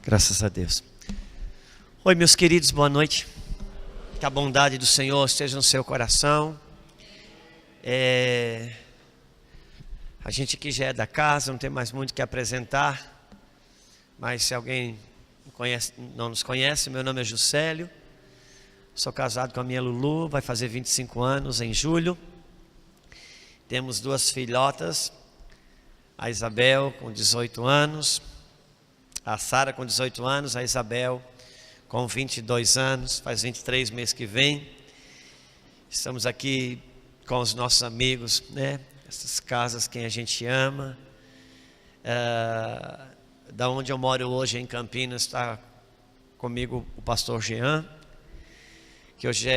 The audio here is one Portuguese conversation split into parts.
Graças a Deus. Oi, meus queridos, boa noite. Que a bondade do Senhor esteja no seu coração. A gente aqui já é da casa, não tem mais muito o que apresentar. Mas se alguém não nos conhece, meu nome é Juscelio. Sou casado com a minha Lulu, vai fazer 25 anos em julho. Temos duas filhotas, a Isabel com 18 anos, a Sara com 18 anos, a Isabel com 22 anos, faz 23 meses que vem. Estamos aqui com os nossos amigos, né? Essas casas, quem a gente ama. Da onde eu moro hoje, em Campinas, está comigo o pastor Jean, que hoje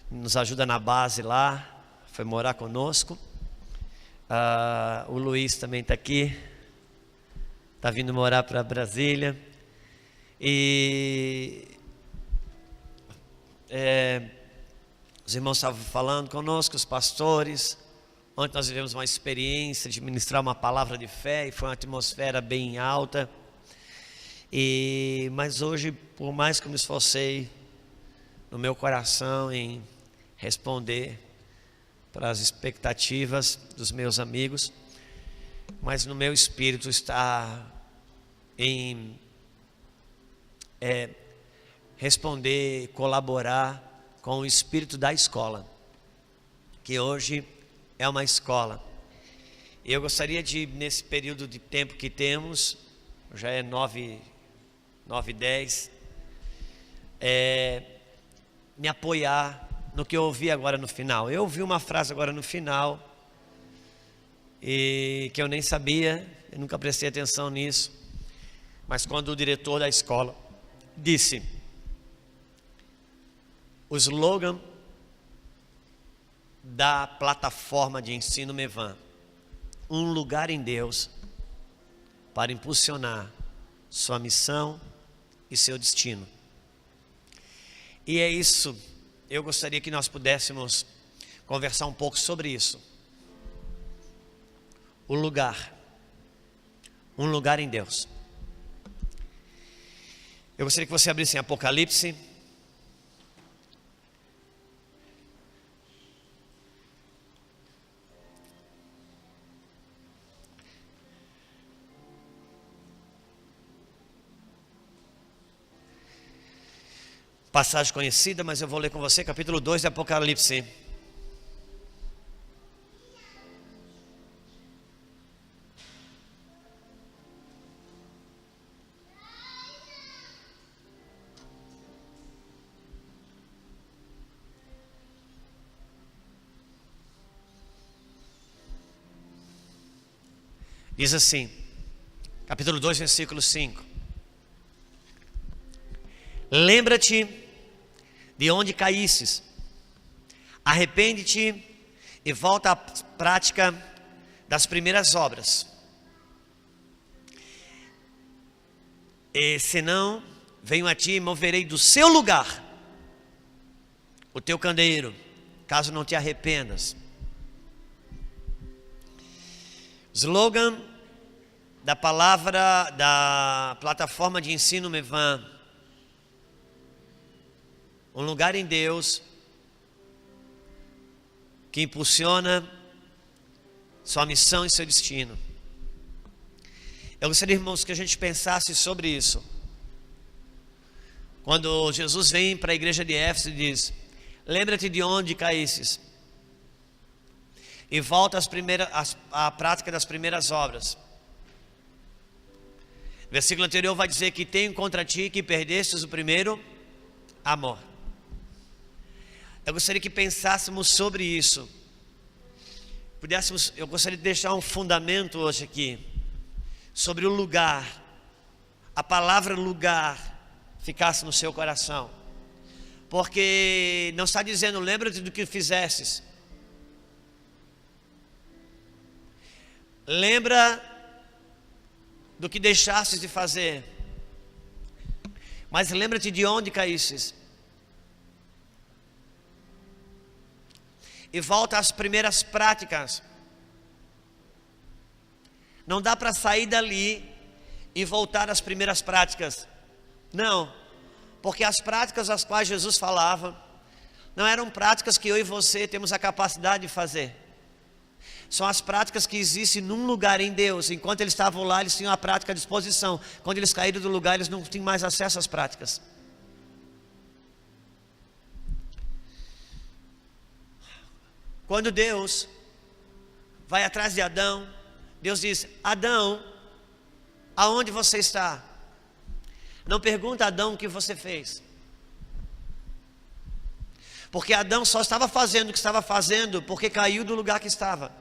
nos ajuda na base lá, foi morar conosco. O Luiz também está aqui, está vindo morar para Brasília. E os irmãos estavam falando conosco, os pastores. Ontem nós vivemos uma experiência de ministrar uma palavra de fé e foi uma atmosfera bem alta. Mas hoje, por mais que eu me esforcei no meu coração em responder para as expectativas dos meus amigos, mas no meu espírito está em responder, colaborar com o espírito da escola, que hoje é uma escola. E eu gostaria de, nesse período de tempo que temos, já é 9h10, me apoiar no que eu ouvi agora no final. Eu ouvi uma frase agora no final, e que eu nem sabia, eu nunca prestei atenção nisso, mas quando o diretor da escola disse: o slogan da plataforma de ensino Mevan, um lugar em Deus para impulsionar sua missão e seu destino. E é isso, eu gostaria que nós pudéssemos conversar um pouco sobre isso. Um lugar em Deus. Eu gostaria que você abrisse em Apocalipse. Passagem conhecida, mas eu vou ler com você, capítulo 2 de Apocalipse. Diz assim, capítulo 2, versículo 5. Lembra-te de onde caísses, arrepende-te e volta à prática das primeiras obras. E senão, venho a ti e moverei do seu lugar o teu candeeiro, caso não te arrependas. Slogan da palavra da plataforma de ensino Mevan: um lugar em Deus que impulsiona sua missão e seu destino. Eu gostaria, irmãos, que a gente pensasse sobre isso. Quando Jesus vem para a igreja de Éfeso e diz: lembra-te de onde caísses e volta à prática das primeiras obras. O versículo anterior vai dizer que tenho contra ti que perdestes o primeiro amor. Eu gostaria que pensássemos sobre isso. Eu gostaria de deixar um fundamento hoje aqui sobre o lugar. A palavra lugar ficasse no seu coração, porque não está dizendo lembra-te do que fizestes. Lembra do que deixastes de fazer, mas lembra-te de onde caístes e volta às primeiras práticas. Não dá para sair dali e voltar às primeiras práticas. Não, porque as práticas às quais Jesus falava não eram práticas que eu e você temos a capacidade de fazer. São as práticas que existem num lugar em Deus. Enquanto eles estavam lá, eles tinham a prática à disposição. Quando eles caíram do lugar, eles não tinham mais acesso às práticas. Quando Deus vai atrás de Adão, Deus diz: Adão, aonde você está? Não pergunta a Adão o que você fez, porque Adão só estava fazendo o que estava fazendo porque caiu do lugar que estava.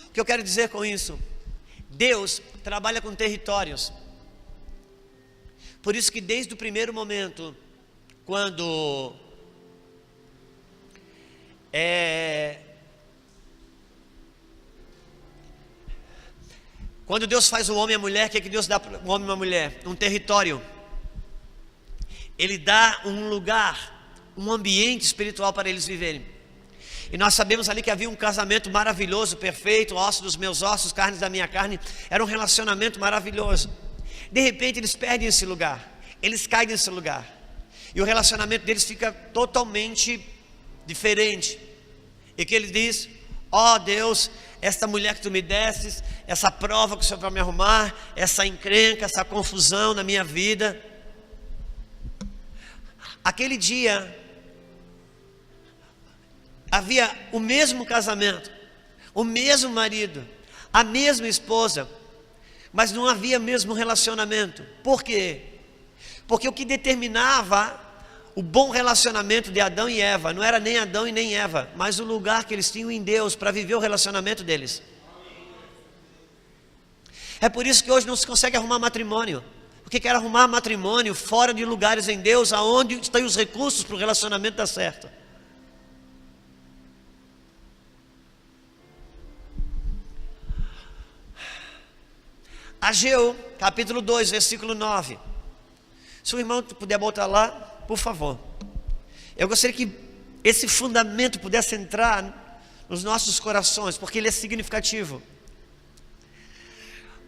O que eu quero dizer com isso? Deus trabalha com territórios. Por isso que desde o primeiro momento, quando Deus faz o homem e a mulher, o que Deus dá para o homem e a mulher? Um território. Ele dá um lugar, um ambiente espiritual para eles viverem. E nós sabemos ali que havia um casamento maravilhoso, perfeito, osso dos meus ossos, carne da minha carne. Era um relacionamento maravilhoso. De repente eles perdem esse lugar, eles caem nesse lugar, e o relacionamento deles fica totalmente diferente. E que ele diz: ó Deus, esta mulher que tu me destes, essa prova que o Senhor vai me arrumar, essa encrenca, essa confusão na minha vida. Aquele dia havia o mesmo casamento, o mesmo marido, a mesma esposa, mas não havia o mesmo relacionamento. Por quê? Porque o que determinava o bom relacionamento de Adão e Eva não era nem Adão e nem Eva, mas o lugar que eles tinham em Deus para viver o relacionamento deles. É por isso que hoje não se consegue arrumar matrimônio, porque quer arrumar matrimônio fora de lugares em Deus, aonde estão os recursos para o relacionamento dar certo. Ageu, capítulo 2, versículo 9. Se o irmão puder botar lá, por favor. Eu gostaria que esse fundamento pudesse entrar nos nossos corações, porque ele é significativo.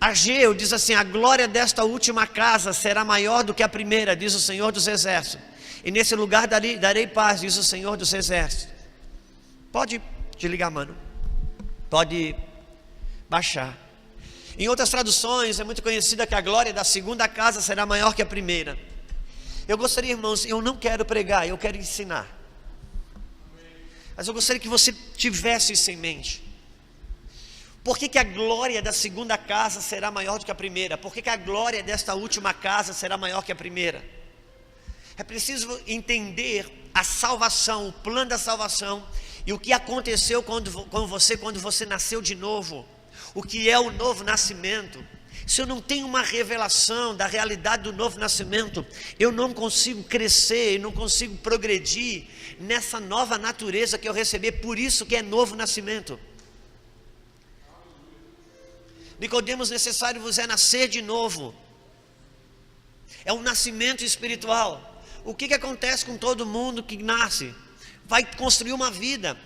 Ageu diz assim: a glória desta última casa será maior do que a primeira, diz o Senhor dos Exércitos. E nesse lugar darei paz, diz o Senhor dos Exércitos. Pode desligar, mano. Pode baixar. Em outras traduções é muito conhecida que a glória da segunda casa será maior que a primeira. Eu gostaria, irmãos, eu não quero pregar, eu quero ensinar. Mas eu gostaria que você tivesse isso em mente. Por que a glória da segunda casa será maior do que a primeira? Por que a glória desta última casa será maior que a primeira? É preciso entender a salvação, o plano da salvação, e o que aconteceu com você quando você nasceu de novo. O que é o novo nascimento? Se eu não tenho uma revelação da realidade do novo nascimento, eu não consigo crescer, eu não consigo progredir nessa nova natureza que eu recebi. Por isso que é novo nascimento. Nicodemos, necessário vos é nascer de novo. É um nascimento espiritual. O que acontece com todo mundo que nasce? Vai construir uma vida,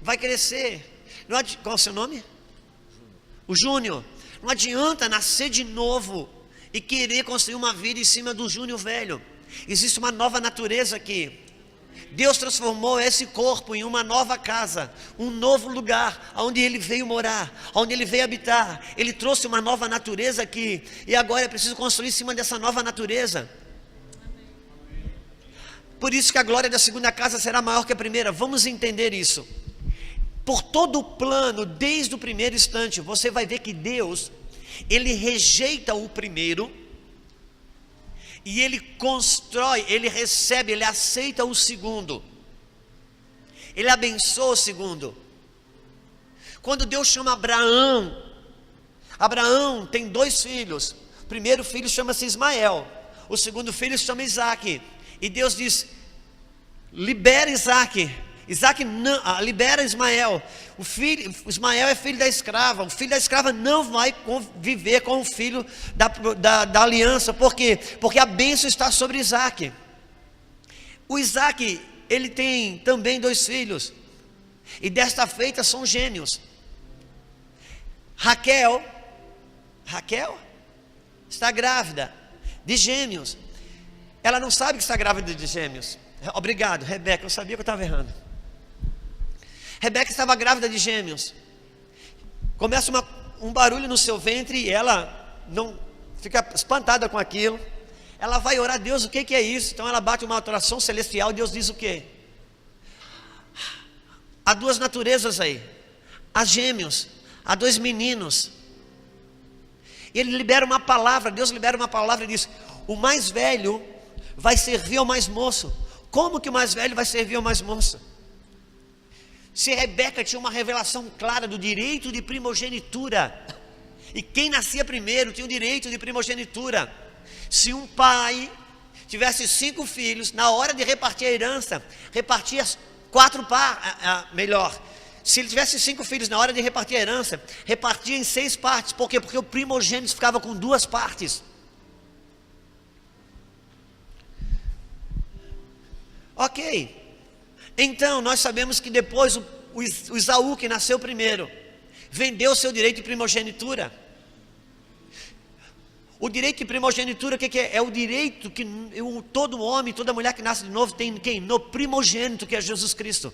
vai crescer. Qual é o seu nome? O Júnior. Não adianta nascer de novo e querer construir uma vida em cima do Júnior velho. Existe uma nova natureza aqui. Deus transformou esse corpo em uma nova casa, um novo lugar, onde ele veio morar, onde ele veio habitar. Ele trouxe uma nova natureza aqui, e agora é preciso construir em cima dessa nova natureza. Por isso que a glória da segunda casa será maior que a primeira. Vamos entender isso. Por todo o plano, desde o primeiro instante, você vai ver que Deus, ele rejeita o primeiro, e ele constrói, ele recebe, ele aceita o segundo, ele abençoa o segundo. Quando Deus chama Abraão, Abraão tem 2 filhos. O primeiro filho chama-se Ismael, o segundo filho se chama Isaque. E Deus diz: libera Isaque. Isaac não, libera Ismael. Ismael é filho da escrava. O filho da escrava não vai conviver com o filho da aliança. Por quê? Porque a bênção está sobre Isaac. O Isaac, ele tem também 2 filhos, e desta feita são gêmeos. Raquel está grávida de gêmeos. Ela não sabe que está grávida de gêmeos. Obrigado, Rebeca, eu sabia que eu estava errando. Rebeca estava grávida de gêmeos. Começa um barulho no seu ventre e ela não fica espantada com aquilo. Ela vai orar a Deus, o que é isso? Então ela bate uma oração celestial. Deus diz o quê? Há duas naturezas aí, há gêmeos, há dois meninos. Ele libera uma palavra, Deus libera uma palavra e diz: o mais velho vai servir ao mais moço. Como que o mais velho vai servir ao mais moço? Se Rebeca tinha uma revelação clara do direito de primogenitura, e quem nascia primeiro tinha o direito de primogenitura. Se um pai tivesse 5 filhos, na hora de repartir a herança, repartia 4 partes, melhor. Se ele tivesse 5 filhos, na hora de repartir a herança, repartia em 6 partes. Por quê? Porque o primogênito ficava com 2 partes. Ok. Então, nós sabemos que depois o Isaú, que nasceu primeiro, vendeu o seu direito de primogenitura. O direito de primogenitura, o que é? É o direito que todo homem, toda mulher que nasce de novo tem quem? No primogênito, que é Jesus Cristo.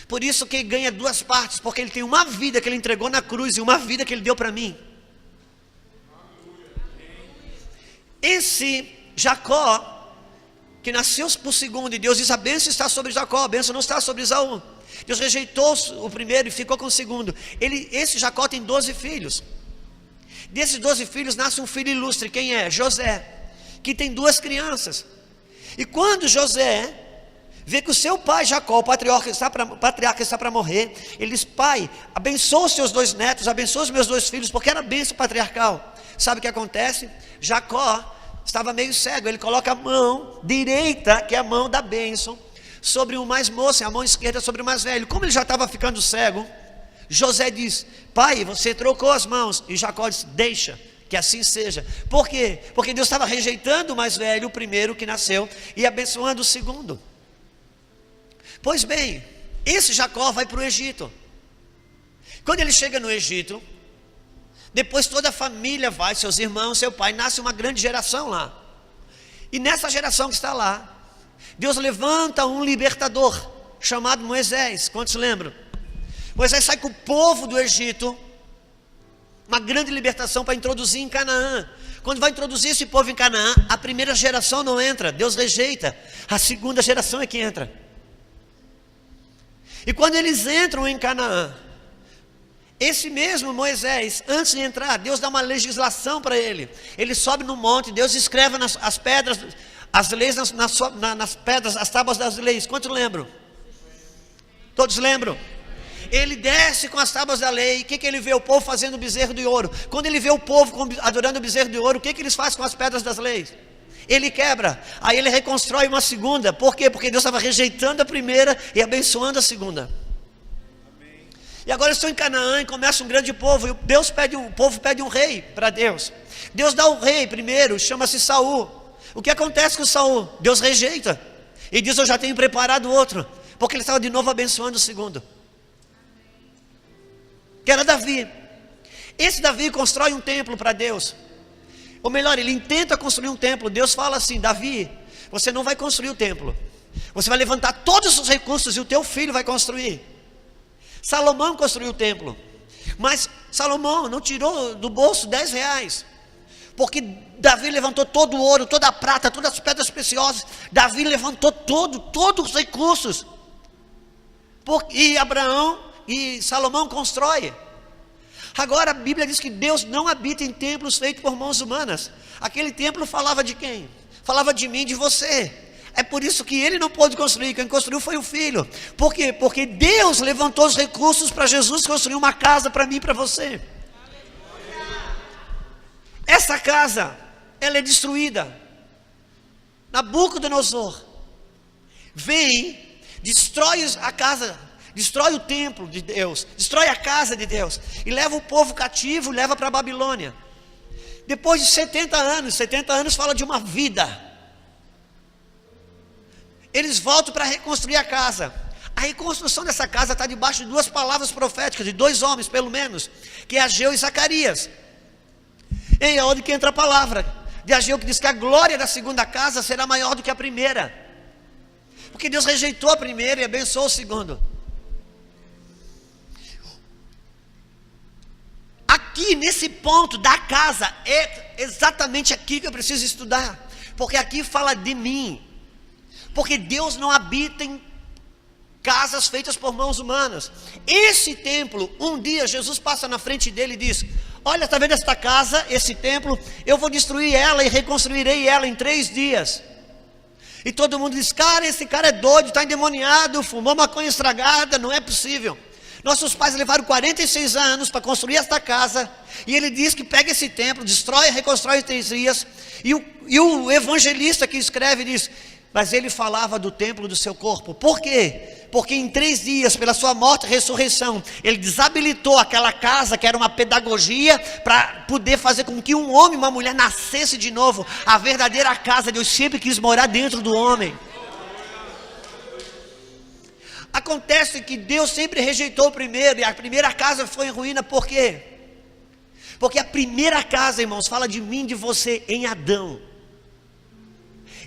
Por isso que ele ganha 2 partes, porque ele tem uma vida que ele entregou na cruz e uma vida que ele deu para mim. Esse Jacó, que nasceu por segundo, e Deus diz: a bênção está sobre Jacó, a bênção não está sobre Esaú. Deus rejeitou o primeiro e ficou com o segundo. Esse Jacó tem 12 filhos. Desses 12 filhos nasce um filho ilustre. Quem é? José, que tem 2 crianças. E quando José vê que o seu pai Jacó, o patriarca está para morrer, ele diz: pai, abençoa os seus 2 netos, abençoa os meus 2 filhos, porque era bênção patriarcal. Sabe o que acontece? Jacó estava meio cego, ele coloca a mão direita, que é a mão da bênção, sobre o mais moço, e a mão esquerda sobre o mais velho. Como ele já estava ficando cego, José diz: pai, você trocou as mãos. E Jacó disse: deixa que assim seja. Por quê? Porque Deus estava rejeitando o mais velho, o primeiro que nasceu, e abençoando o segundo. Pois bem, esse Jacó vai para o Egito. Quando ele chega no Egito, depois toda a família vai, seus irmãos, seu pai, nasce uma grande geração lá. E nessa geração que está lá, Deus levanta um libertador chamado Moisés. Quantos lembram? Moisés sai com o povo do Egito, uma grande libertação para introduzir em Canaã. Quando vai introduzir esse povo em Canaã, a primeira geração não entra, Deus rejeita. A segunda geração é que entra. E quando eles entram em Canaã, esse mesmo Moisés, antes de entrar, Deus dá uma legislação para ele. Ele sobe no monte, Deus escreve as pedras, as leis nas pedras, as tábuas das leis. Quantos lembram? Todos lembram? Ele desce com as tábuas da lei. O que ele vê? O povo fazendo o bezerro de ouro. Quando ele vê o povo adorando o bezerro de ouro, o que eles fazem com as pedras das leis? Ele quebra. Aí ele reconstrói uma segunda. Por quê? Porque Deus estava rejeitando a primeira e abençoando a segunda. Amém. E agora estão em Canaã e começa um grande povo. E o povo pede um rei para Deus. Deus dá um rei primeiro, chama-se Saul. O que acontece com Saul? Deus rejeita e diz: eu já tenho preparado outro. Porque ele estava de novo abençoando o segundo, que era Davi. Esse Davi constrói um templo para Deus. Ou melhor, ele intenta construir um templo. Deus fala assim: Davi, você não vai construir o templo, você vai levantar todos os recursos e o teu filho vai construir. Salomão construiu o templo, mas Salomão não tirou do bolso 10 reais, porque Davi levantou todo o ouro, toda a prata, todas as pedras preciosas. Davi levantou todos os recursos. E Salomão constrói. Agora a Bíblia diz que Deus não habita em templos feitos por mãos humanas. Aquele templo falava de quem? Falava de mim, de você. É por isso que ele não pôde construir. Quem construiu foi o filho. Por quê? Porque Deus levantou os recursos para Jesus construir uma casa para mim e para você. Essa casa, ela é destruída. Nabucodonosor vem, destrói a casa, destrói o templo de Deus, destrói a casa de Deus, e leva o povo cativo, leva para a Babilônia. Depois de 70 anos fala de uma vida. Eles voltam para reconstruir a casa. A reconstrução dessa casa está debaixo de duas palavras proféticas, de dois homens pelo menos, que é Ageu e Zacarias. E é onde que entra a palavra de Ageu, que diz que a glória da segunda casa será maior do que a primeira, porque Deus rejeitou a primeira e abençoou o segundo. Aqui nesse ponto da casa, é exatamente aqui que eu preciso estudar, porque aqui fala de mim, porque Deus não habita em casas feitas por mãos humanas. Esse templo, um dia Jesus passa na frente dele e diz: olha, está vendo esta casa, esse templo? Eu vou destruir ela e reconstruirei ela em 3 dias. E todo mundo diz: cara, esse cara é doido, está endemoniado, fumou maconha estragada, não é possível. Nossos pais levaram 46 anos para construir esta casa, e ele diz que pega esse templo, destrói e reconstrói em 3 dias. E o evangelista que escreve diz: mas ele falava do templo do seu corpo. Por quê? Porque em 3 dias, pela sua morte e ressurreição, ele desabilitou aquela casa que era uma pedagogia para poder fazer com que um homem e uma mulher nascesse de novo. A verdadeira casa, Deus sempre quis morar dentro do homem. Acontece que Deus sempre rejeitou o primeiro, e a primeira casa foi em ruína. Por quê? Porque a primeira casa, irmãos, fala de mim, de você em Adão.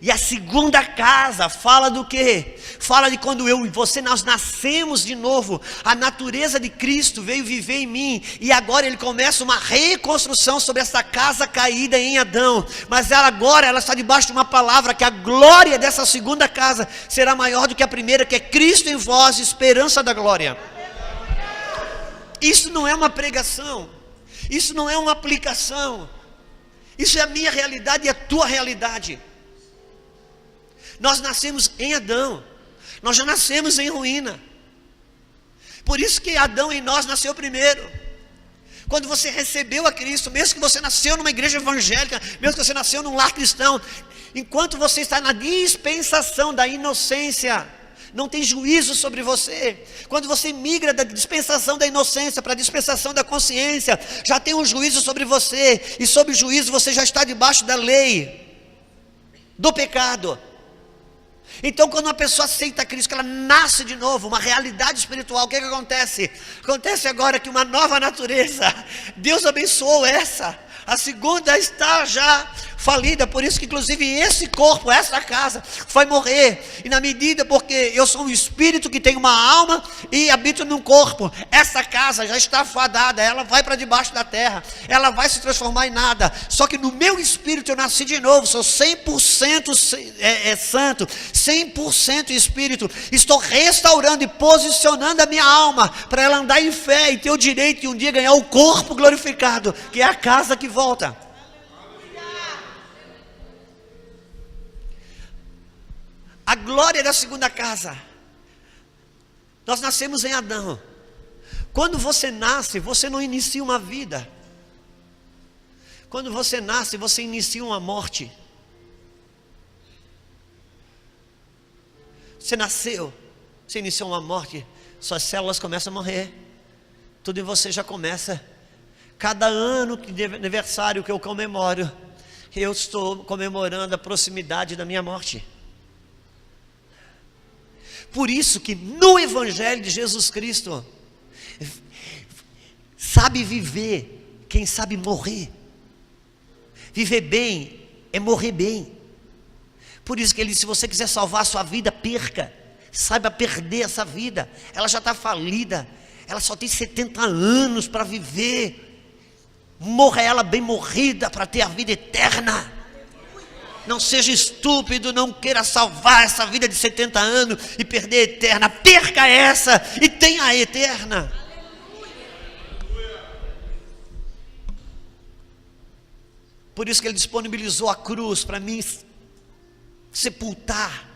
E a segunda casa fala do quê? Fala de quando eu e você, nós nascemos de novo. A natureza de Cristo veio viver em mim, e agora ele começa uma reconstrução sobre essa casa caída em Adão. Mas agora ela está debaixo de uma palavra, que a glória dessa segunda casa será maior do que a primeira, que é Cristo em vós, esperança da glória. Isso não é uma pregação, isso não é uma aplicação, isso é a minha realidade e a tua realidade. Nós nascemos em Adão, nós já nascemos em ruína. Por isso que Adão em nós nasceu primeiro. Quando você recebeu a Cristo, mesmo que você nasceu numa igreja evangélica, mesmo que você nasceu num lar cristão, enquanto você está na dispensação da inocência, não tem juízo sobre você. Quando você migra da dispensação da inocência para a dispensação da consciência, já tem um juízo sobre você, e sob o juízo você já está debaixo da lei do pecado. Então, quando uma pessoa aceita Cristo, que ela nasce de novo, uma realidade espiritual, o que acontece? Acontece agora que uma nova natureza, Deus abençoou essa, a segunda está já falida. Por isso que inclusive esse corpo, essa casa vai morrer. E na medida, porque eu sou um espírito que tem uma alma e habito num corpo, essa casa já está fadada, ela vai para debaixo da terra, ela vai se transformar em nada. Só que no meu espírito eu nasci de novo, sou 100% santo, 100% espírito. Estou restaurando e posicionando a minha alma para ela andar em fé e ter o direito de um dia ganhar o corpo glorificado, que é a casa que volta. A glória da segunda casa. Nós nascemos em Adão. Quando você nasce, você não inicia uma vida. Quando você nasce, você inicia uma morte. Você nasceu, você iniciou uma morte, suas células começam a morrer. Tudo em você já começa. Cada ano de aniversário que eu comemoro, eu estou comemorando a proximidade da minha morte. Por isso que no Evangelho de Jesus Cristo, sabe viver quem sabe morrer. Viver bem é morrer bem. Por isso que ele disse: se você quiser salvar a sua vida, perca. Saiba perder essa vida. Ela já está falida. Ela só tem 70 anos para viver. Morra ela bem morrida para ter a vida eterna. Não seja estúpido, não queira salvar essa vida de 70 anos e perder a eterna. Perca essa e tenha a eterna. Por isso que ele disponibilizou a cruz para mim sepultar.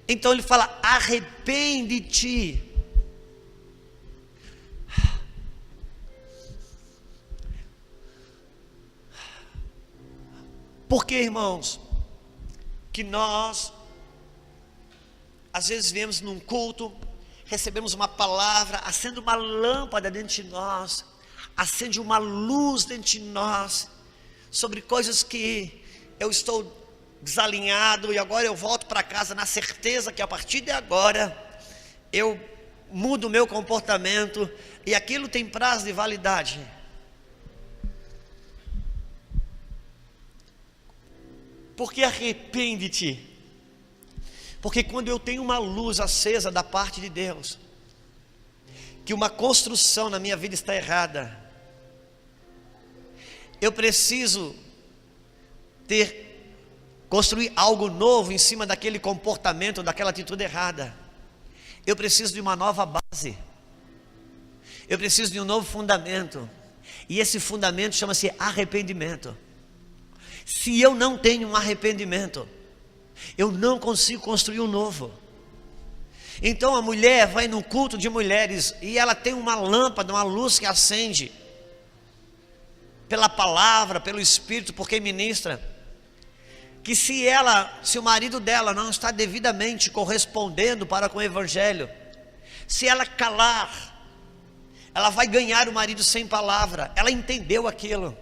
Então ele fala: arrepende-te. Porque, irmãos, que nós às vezes viemos num culto, recebemos uma palavra, acende uma lâmpada dentro de nós, acende uma luz dentro de nós, sobre coisas que eu estou desalinhado, e agora eu volto para casa na certeza que a partir de agora eu mudo o meu comportamento, e aquilo tem prazo de validade. Porque arrepende-te. Porque quando eu tenho uma luz acesa da parte de Deus, que uma construção na minha vida está errada, eu preciso construir algo novo em cima daquele comportamento, daquela atitude errada. Eu preciso de uma nova base. Eu preciso de um novo fundamento. E esse fundamento chama-se arrependimento. Se eu não tenho um arrependimento, eu não consigo construir um novo. Então a mulher vai no culto de mulheres e ela tem uma lâmpada, uma luz que acende pela palavra, pelo Espírito, porque ministra. Que se o marido dela não está devidamente correspondendo para com o Evangelho, se ela calar, ela vai ganhar o marido sem palavra. Ela entendeu aquilo,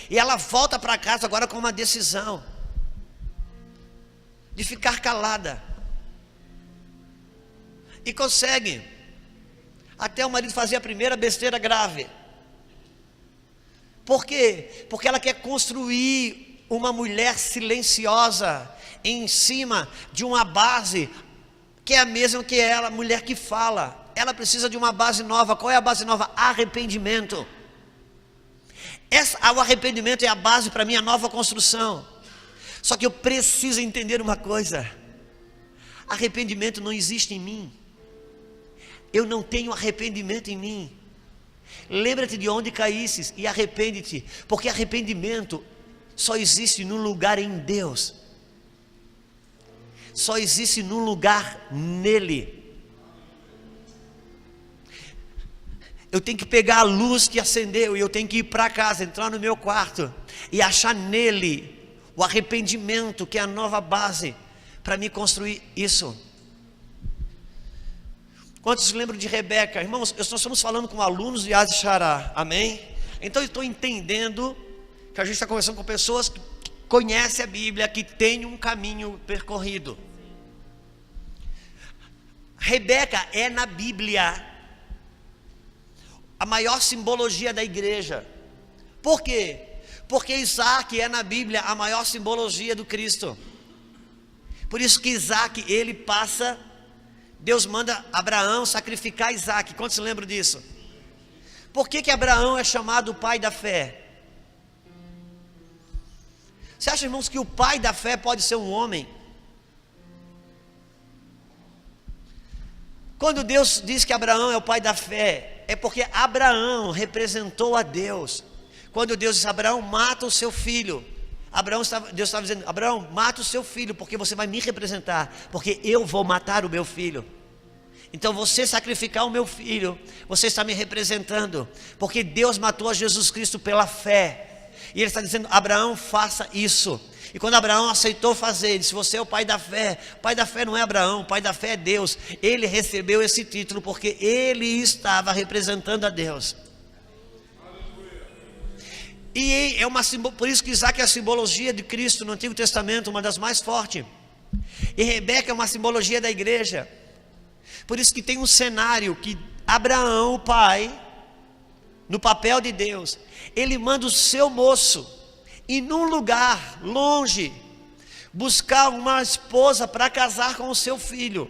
e ela volta para casa agora com uma decisão de ficar calada, e consegue, até o marido fazer a primeira besteira grave. Por quê? Porque ela quer construir uma mulher silenciosa em cima de uma base que é a mesma que ela, mulher que fala. Ela precisa de uma base nova. Qual é a base nova? Arrependimento. O arrependimento é a base para a minha nova construção. Só que eu preciso entender uma coisa: arrependimento não existe em mim. Eu não tenho arrependimento em mim. Lembra-te de onde caísses e arrepende-te, porque arrependimento só existe num lugar em Deus, só existe num lugar nele. Eu tenho que pegar a luz que acendeu, e eu tenho que ir para casa, entrar no meu quarto e achar nele o arrependimento, que é a nova base para me construir isso. Quantos se lembram de Rebeca? Irmãos, nós estamos falando com alunos de Yad Shará, amém? Então eu estou entendendo que a gente está conversando com pessoas que conhecem a Bíblia, que têm um caminho percorrido. Rebeca é na Bíblia a maior simbologia da igreja. Por quê? Porque Isaac é na Bíblia a maior simbologia do Cristo. Por isso que Isaac, Deus manda Abraão sacrificar Isaac. Quantos se lembram disso? Por que Abraão é chamado o pai da fé? Você acha, irmãos, que o pai da fé pode ser um homem? Quando Deus diz que Abraão é o pai da fé, é porque Abraão representou a Deus. Quando Deus disse: Abraão, mata o seu filho, Deus estava dizendo: Abraão, mata o seu filho, porque você vai me representar, porque eu vou matar o meu filho. Então você sacrificar o meu filho, você está me representando, porque Deus matou a Jesus Cristo pela fé. E Ele está dizendo: Abraão, faça isso. E quando Abraão aceitou fazer, ele disse: você é o pai da fé. O pai da fé não é Abraão, o pai da fé é Deus. Ele recebeu esse título porque ele estava representando a Deus. E por isso que Isaac é a simbologia de Cristo no Antigo Testamento, uma das mais fortes. E Rebeca é uma simbologia da igreja. Por isso que tem um cenário que Abraão, o pai, no papel de Deus, ele manda o seu moço ir num lugar longe buscar uma esposa para casar com o seu filho.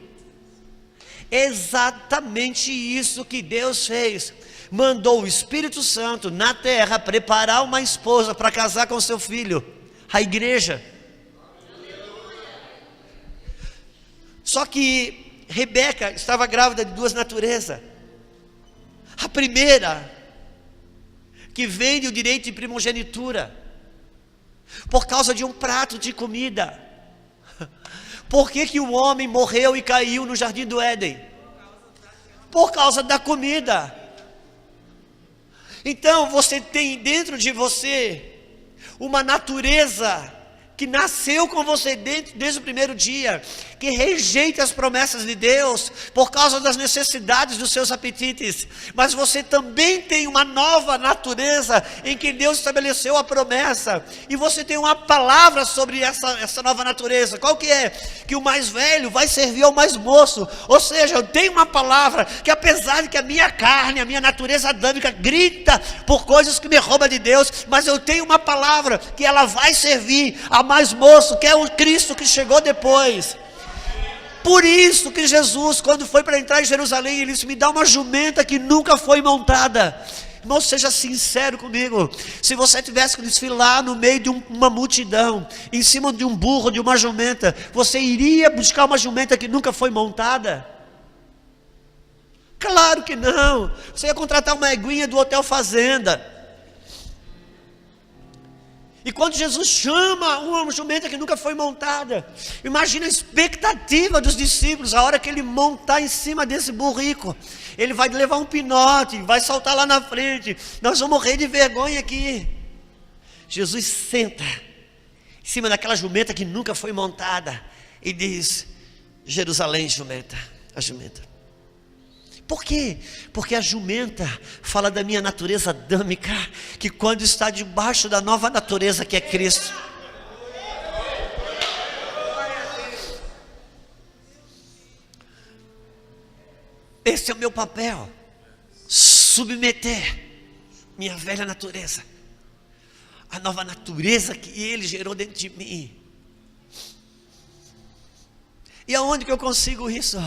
Exatamente isso que Deus fez. Mandou o Espírito Santo na terra preparar uma esposa para casar com seu filho, a igreja. Só que Rebeca estava grávida de duas naturezas. A primeira, que vende o direito de primogenitura por causa de um prato de comida. Por que o homem morreu e caiu no jardim do Éden? Por causa da comida. Então você tem dentro de você uma natureza que nasceu com você desde o primeiro dia, que rejeita as promessas de Deus por causa das necessidades dos seus apetites, mas você também tem uma nova natureza em que Deus estabeleceu a promessa, e você tem uma palavra sobre essa nova natureza. Qual que é? Que o mais velho vai servir ao mais moço. Ou seja, eu tenho uma palavra que, apesar de que a minha carne, a minha natureza adâmica grita por coisas que me roubam de Deus, mas eu tenho uma palavra que ela vai servir ao mais moço, que é o Cristo que chegou depois. Por isso que Jesus, quando foi para entrar em Jerusalém, ele disse: me dá uma jumenta que nunca foi montada. Irmão, seja sincero comigo. Se você tivesse que desfilar no meio de uma multidão, em cima de um burro, de uma jumenta, você iria buscar uma jumenta que nunca foi montada? Claro que não. Você ia contratar uma eguinha do Hotel Fazenda. E quando Jesus chama uma jumenta que nunca foi montada, imagina a expectativa dos discípulos, a hora que ele montar em cima desse burrico. Ele vai levar um pinote, vai saltar lá na frente, nós vamos morrer de vergonha aqui. Jesus senta em cima daquela jumenta que nunca foi montada e diz: Jerusalém, jumenta, a jumenta. Por quê? Porque a jumenta fala da minha natureza adâmica, que quando está debaixo da nova natureza que é Cristo, esse é o meu papel, submeter minha velha natureza à nova natureza que Ele gerou dentro de mim. E aonde que eu consigo isso?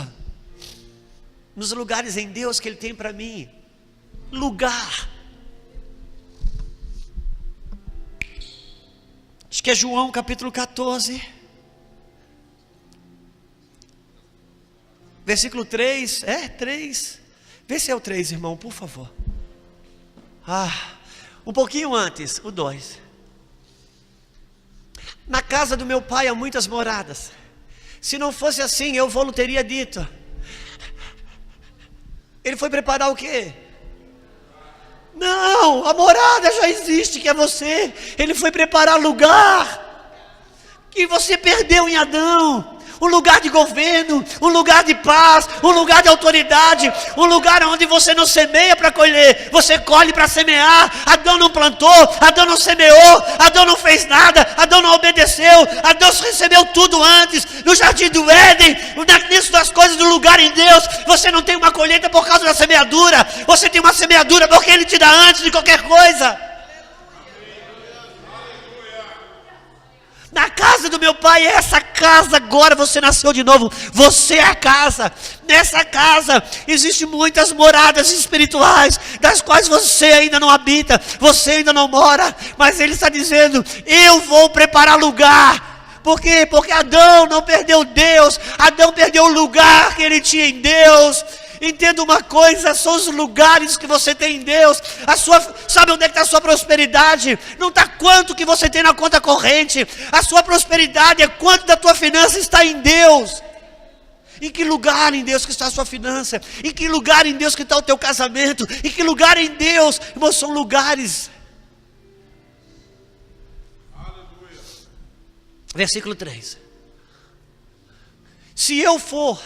Nos lugares em Deus que Ele tem para mim. Lugar. Acho que é João capítulo 14, versículo 3. 3. Vê se é o 3, irmão, por favor. Um pouquinho antes, o 2. Na casa do meu pai há muitas moradas. Se não fosse assim, eu vou-lhe teria dito. Ele foi preparar o quê? Não, a morada já existe, que é você. Ele foi preparar lugar que você perdeu em Adão. Um lugar de governo, um lugar de paz, um lugar de autoridade, um lugar onde você não semeia para colher, você colhe para semear. Adão não plantou, Adão não semeou, Adão não fez nada, Adão não obedeceu, Adão recebeu tudo antes, no jardim do Éden, nisso das coisas do lugar em Deus. Você não tem uma colheita por causa da semeadura, você tem uma semeadura porque Ele te dá antes de qualquer coisa. Na casa do meu pai, essa casa agora você nasceu de novo, você é a casa. Nessa casa existem muitas moradas espirituais, das quais você ainda não habita, você ainda não mora, mas Ele está dizendo: eu vou preparar lugar. Por quê? Porque Adão não perdeu Deus, Adão perdeu o lugar que ele tinha em Deus. Entenda uma coisa, são os lugares que você tem em Deus. Sabe onde é que está a sua prosperidade? Não está quanto que você tem na conta corrente. A sua prosperidade é quanto da tua finança está em Deus. Em que lugar em Deus que está a sua finança? Em que lugar em Deus que está o teu casamento? Em que lugar em Deus? Irmãos, são lugares. Aleluia. Versículo 3. Se eu for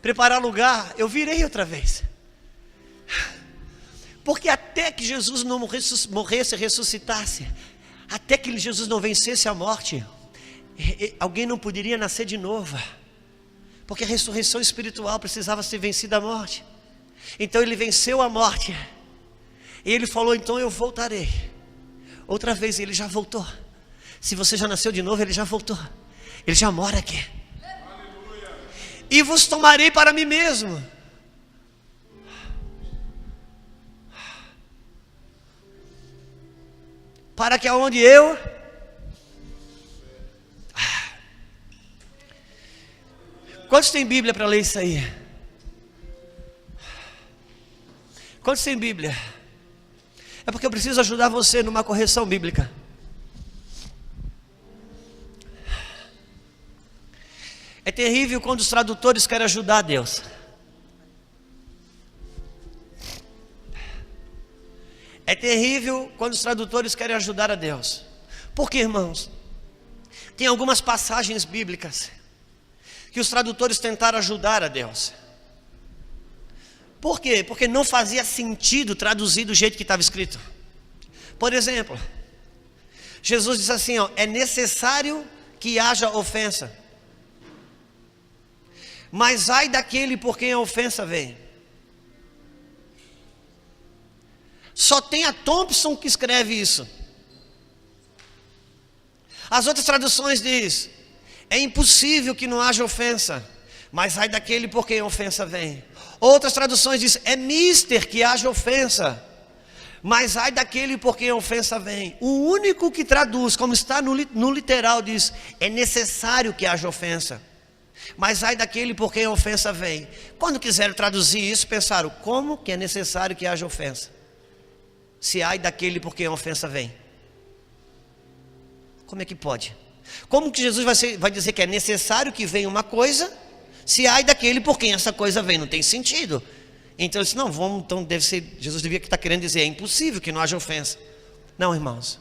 preparar lugar, eu virei outra vez. Porque até que Jesus não morresse e ressuscitasse, até que Jesus não vencesse a morte, alguém não poderia nascer de novo. Porque a ressurreição espiritual precisava ser vencida a morte. Então Ele venceu a morte. E Ele falou: então eu voltarei. Outra vez Ele já voltou. Se você já nasceu de novo, Ele já voltou. Ele já mora aqui. E vos tomarei para mim mesmo. Para que aonde eu... Quantos tem Bíblia para ler isso aí? Quantos tem Bíblia? É porque eu preciso ajudar você numa correção bíblica. É terrível quando os tradutores querem ajudar Deus. É terrível quando os tradutores querem ajudar a Deus. Por quê, irmãos? Tem algumas passagens bíblicas que os tradutores tentaram ajudar a Deus. Por quê? Porque não fazia sentido traduzir do jeito que estava escrito. Por exemplo, Jesus disse assim, ó, é necessário que haja ofensa, mas ai daquele por quem a ofensa vem. Só tem a Thompson que escreve isso. As outras traduções diz, é impossível que não haja ofensa, mas ai daquele por quem a ofensa vem. Outras traduções diz, é mister que haja ofensa, mas ai daquele por quem a ofensa vem. O único que traduz, como está no literal, diz, é necessário que haja ofensa, mas ai daquele por quem a ofensa vem. Quando quiseram traduzir isso, pensaram, como que é necessário que haja ofensa, se ai daquele por quem a ofensa vem? Como é que pode? Como que Jesus vai dizer que é necessário que venha uma coisa, se ai daquele por quem essa coisa vem? Não tem sentido. Então eu disse, não, vamos, então deve ser, Jesus devia estar querendo dizer, é impossível que não haja ofensa. Não, irmãos.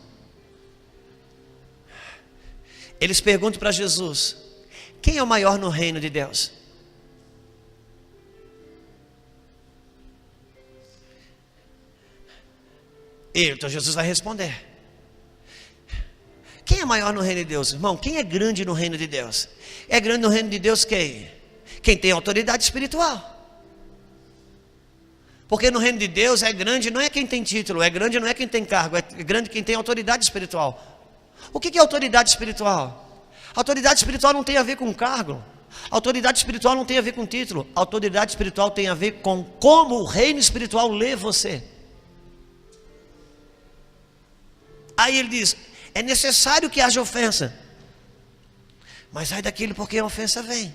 Eles perguntam para Jesus, quem é o maior no reino de Deus? Então Jesus vai responder, quem é maior no reino de Deus? Irmão, quem é grande no reino de Deus? É grande no reino de Deus quem? Quem tem autoridade espiritual. Porque no reino de Deus é grande não é quem tem título, é grande não é quem tem cargo, é grande quem tem autoridade espiritual. O que é autoridade espiritual? Autoridade espiritual não tem a ver com cargo. Autoridade espiritual não tem a ver com título. Autoridade espiritual tem a ver com como o reino espiritual lê você. Aí ele diz, é necessário que haja ofensa, mas ai daquele por quem a ofensa vem.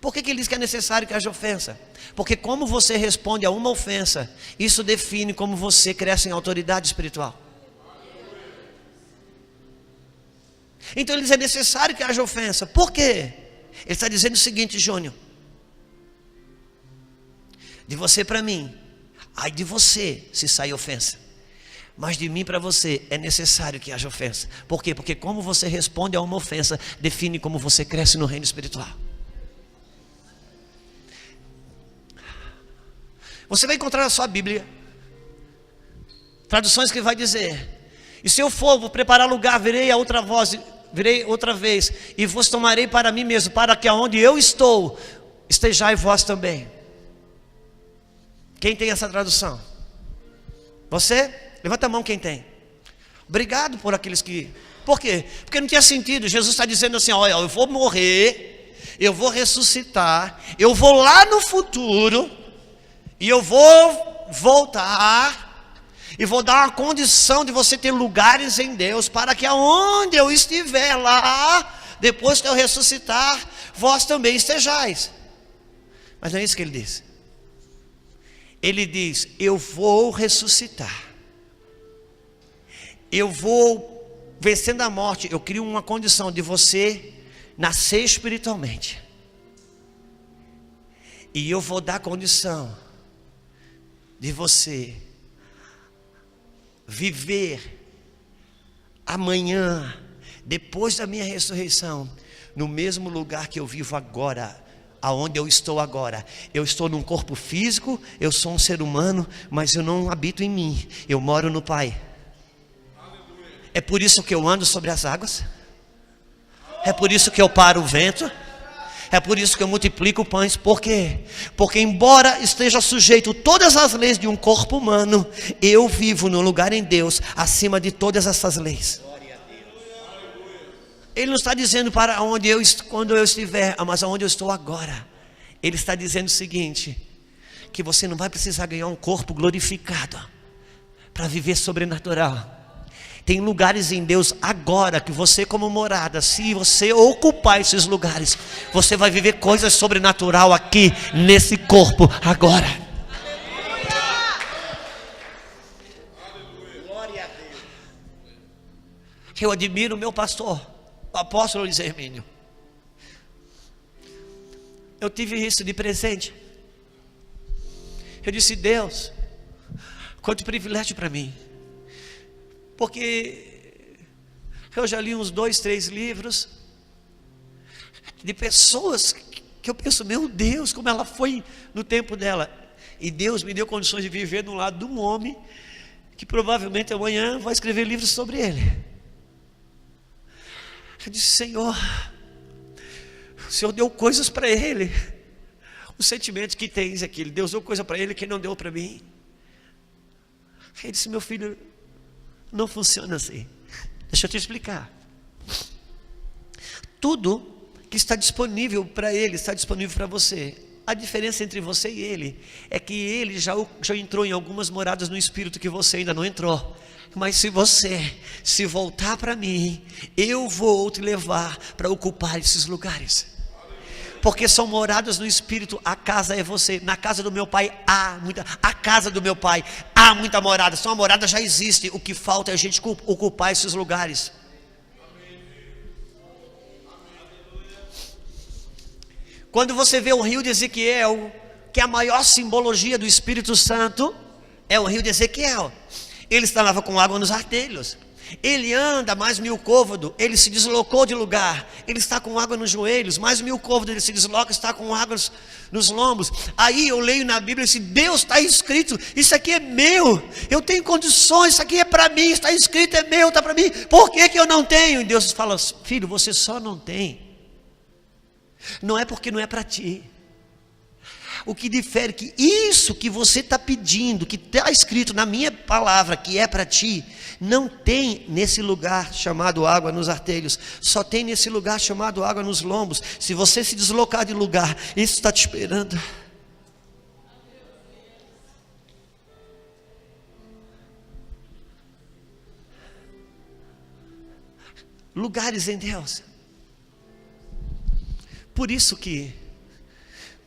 Por que ele diz que é necessário que haja ofensa? Porque como você responde a uma ofensa, isso define como você cresce em autoridade espiritual. Então ele diz, é necessário que haja ofensa. Por quê? Ele está dizendo o seguinte, Júnior, de você para mim, ai de você se sair ofensa, mas de mim para você é necessário que haja ofensa. Por quê? Porque como você responde a uma ofensa define como você cresce no reino espiritual. Você vai encontrar na sua Bíblia traduções que vai dizer, e se eu for, vou preparar lugar, virei outra vez, e vos tomarei para mim mesmo, para que aonde eu estou, estejai vós também. Quem tem essa tradução? Você? Levanta a mão quem tem. Obrigado por aqueles que... Por quê? Porque não tinha sentido. Jesus está dizendo assim, olha, eu vou morrer, eu vou ressuscitar, eu vou lá no futuro, e eu vou voltar, e vou dar uma condição de você ter lugares em Deus, para que aonde eu estiver lá, depois que eu ressuscitar, vós também estejais. Mas não é isso que ele diz. Ele diz, eu vou ressuscitar, eu vou vencendo a morte, eu crio uma condição de você nascer espiritualmente, e eu vou dar condição de você viver amanhã, depois da minha ressurreição, no mesmo lugar que eu vivo agora, aonde eu estou agora. Eu estou num corpo físico, eu sou um ser humano, mas eu não habito em mim, eu moro no Pai. É por isso que eu ando sobre as águas, é por isso que eu paro o vento, é por isso que eu multiplico pães. Por quê? Porque embora esteja sujeito todas as leis de um corpo humano, eu vivo num lugar em Deus, acima de todas essas leis. Ele não está dizendo para onde quando eu estiver, mas aonde eu estou agora. Ele está dizendo o seguinte, que você não vai precisar ganhar um corpo glorificado para viver sobrenatural. Tem lugares em Deus agora que você, como morada, se você ocupar esses lugares, você vai viver coisas sobrenatural aqui nesse corpo agora. Eu admiro o meu pastor, o apóstolo Luiz Hermínio. Eu tive isso de presente. Eu disse, Deus, quanto privilégio para mim. Porque Eu já li uns 2, 3 livros de pessoas que eu penso, meu Deus, como ela foi no tempo dela. E Deus me deu condições de viver do lado de um homem que provavelmente amanhã vai escrever livros sobre ele. Eu disse, Senhor, o Senhor deu coisas para ele. Os sentimentos que tens aqui, Deus deu coisa para ele que não deu para mim. Ele disse, meu filho, não funciona assim. Deixa eu te explicar. Tudo que está disponível para ele, está disponível para você. A diferença entre você e ele é que ele já entrou em algumas moradas no Espírito que você ainda não entrou. Mas se você se voltar para mim, eu vou te levar para ocupar esses lugares. Porque são moradas no Espírito. A casa é você. Na casa do meu pai há muita. A casa do meu pai há muita morada. Só a morada já existe. O que falta é a gente ocupar esses lugares. Quando você vê o rio de Ezequiel, que é a maior simbologia do Espírito Santo, é o rio de Ezequiel. Ele estava com água nos artelhos. Ele anda mais 1000 côvados, ele se deslocou de lugar, ele está com água nos joelhos, mais 1000 côvados, ele se desloca, está com água nos lombos. Aí eu leio na Bíblia, esse Deus está escrito, isso aqui é meu, eu tenho condições, isso aqui é para mim, está escrito, é meu, está para mim, por que eu não tenho? E Deus fala, filho, você só não tem, não é porque não é para ti. O que difere é que isso que você está pedindo, que está escrito na minha palavra, que é para ti, não tem nesse lugar chamado água nos artelhos, só tem nesse lugar chamado água nos lombos. Se você se deslocar de lugar, isso está te esperando. Lugares em Deus. Por isso que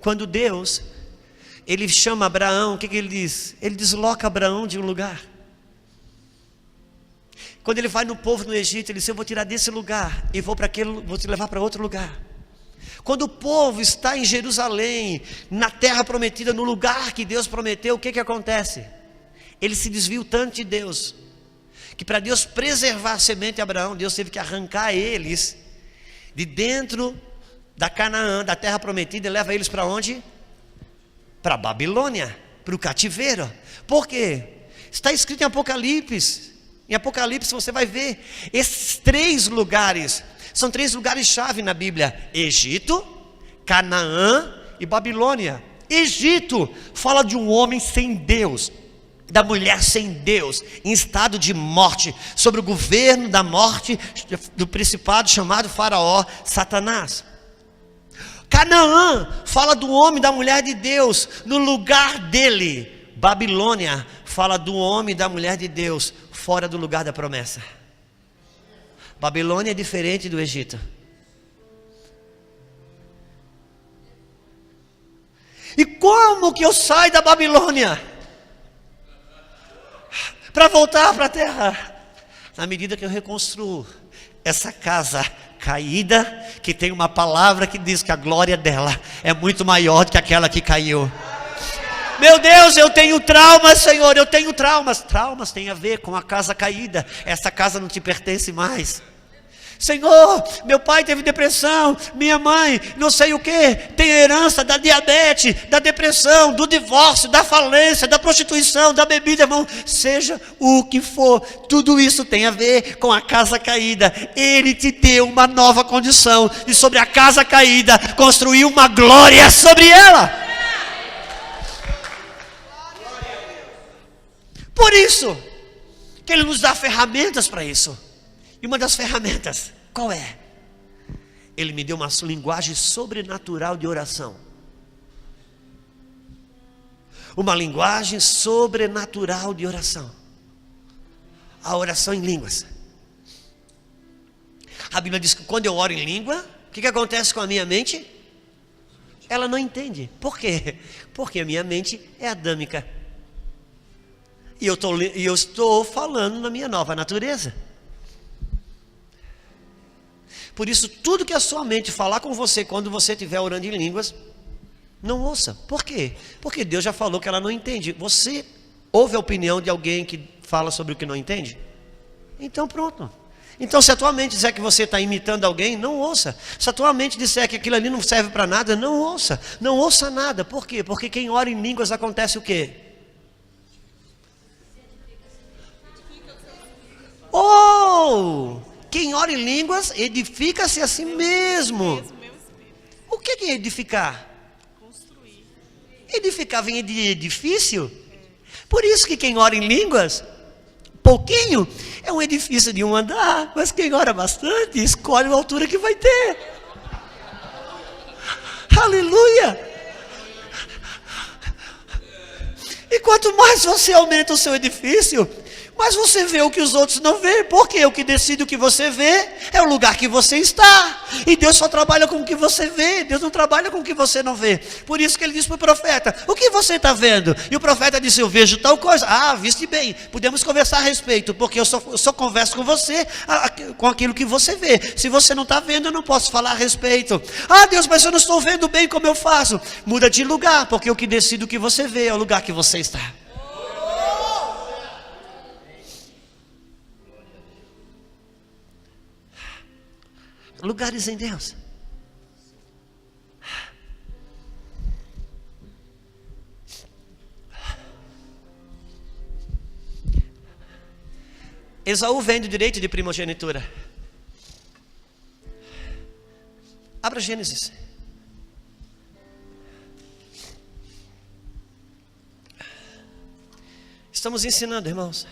quando Deus, ele chama Abraão, o que ele diz? Ele desloca Abraão de um lugar. Quando ele vai no povo no Egito, ele diz, eu vou tirar desse lugar e vou te levar para outro lugar. Quando o povo está em Jerusalém, na terra prometida, no lugar que Deus prometeu, o que acontece? Ele se desviou tanto de Deus, que para Deus preservar a semente de Abraão, Deus teve que arrancar eles de dentro da Canaã, da terra prometida, e leva eles para onde? Para a Babilônia, para o cativeiro. Por quê? Está escrito em Apocalipse. Em Apocalipse você vai ver esses 3 lugares. São 3 lugares-chave na Bíblia: Egito, Canaã e Babilônia. Egito fala de um homem sem Deus, da mulher sem Deus, em estado de morte, sobre o governo da morte do principado chamado Faraó, Satanás. Canaã fala do homem, da mulher de Deus, no lugar dele. Babilônia fala do homem e da mulher de Deus, fora do lugar da promessa. Babilônia é diferente do Egito. E como que eu saio da Babilônia para voltar para a terra? Na medida que eu reconstruo essa casa caída, que tem uma palavra que diz que a glória dela é muito maior do que aquela que caiu. Meu Deus, eu tenho traumas, Senhor, eu tenho traumas. Traumas têm a ver com a casa caída. Essa casa não te pertence mais. Senhor, meu pai teve depressão, minha mãe, não sei o que, tem herança da diabetes, da depressão, do divórcio, da falência, da prostituição, da bebida, irmão, seja o que for, tudo isso tem a ver com a casa caída. Ele te deu uma nova condição, e sobre a casa caída, construiu uma glória sobre ela. Por isso, que Ele nos dá ferramentas para isso. E uma das ferramentas, qual é? Ele me deu uma linguagem sobrenatural de oração. Uma linguagem sobrenatural de oração. A oração em línguas. A Bíblia diz que quando eu oro em língua, o que acontece com a minha mente? Ela não entende. Por quê? Porque a minha mente é adâmica. E eu estou falando na minha nova natureza. Por isso, tudo que a sua mente falar com você quando você estiver orando em línguas, não ouça. Por quê? Porque Deus já falou que ela não entende. Você ouve a opinião de alguém que fala sobre o que não entende? Então pronto. Então, se a tua mente disser que você está imitando alguém, não ouça. Se a tua mente disser que aquilo ali não serve para nada, não ouça. Não ouça nada. Por quê? Porque quem ora em línguas acontece o quê? Quem ora em línguas edifica-se a si mesmo. O que é edificar? Construir. Edificar vem de edifício. Por isso que quem ora em línguas, pouquinho, é um edifício de um andar. Mas quem ora bastante, escolhe a altura que vai ter. Aleluia! E quanto mais você aumenta o seu edifício, mas você vê o que os outros não veem, porque o que decide o que você vê é o lugar que você está. E Deus só trabalha com o que você vê, Deus não trabalha com o que você não vê. Por isso que ele disse para o profeta: o que você está vendo? E o profeta disse: eu vejo tal coisa. Ah, viste bem, podemos conversar a respeito, porque eu só converso com você com aquilo que você vê. Se você não está vendo, eu não posso falar a respeito. Ah, Deus, mas eu não estou vendo bem, como eu faço? Muda de lugar, porque o que decide o que você vê é o lugar que você está. Lugares em Deus. Esaú vem do direito de primogenitura. Abra Gênesis. Estamos ensinando, irmãos.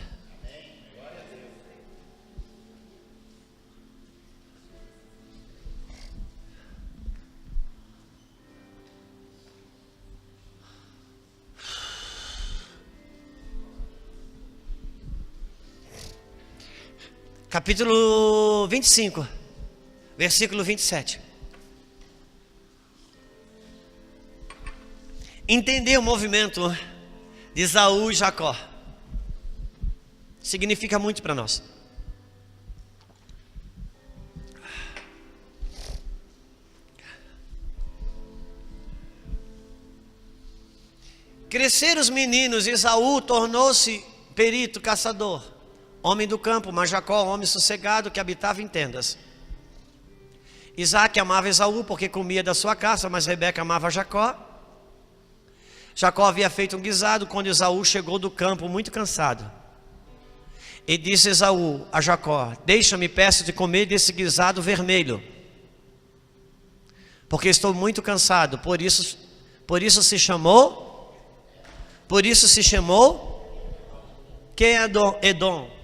Capítulo 25, versículo 27. Entender o movimento de Esaú e Jacó significa muito para nós. Cresceram os meninos, Esaú tornou-se perito, caçador, homem do campo, mas Jacó, homem sossegado que habitava em tendas. Isaac amava Esaú porque comia da sua caça, mas Rebeca amava Jacó. Jacó havia feito um guisado quando Esaú chegou do campo muito cansado. E disse Esaú a Jacó: deixa-me, peço, de comer desse guisado vermelho, porque estou muito cansado. Por isso se chamou. Quem é Edom?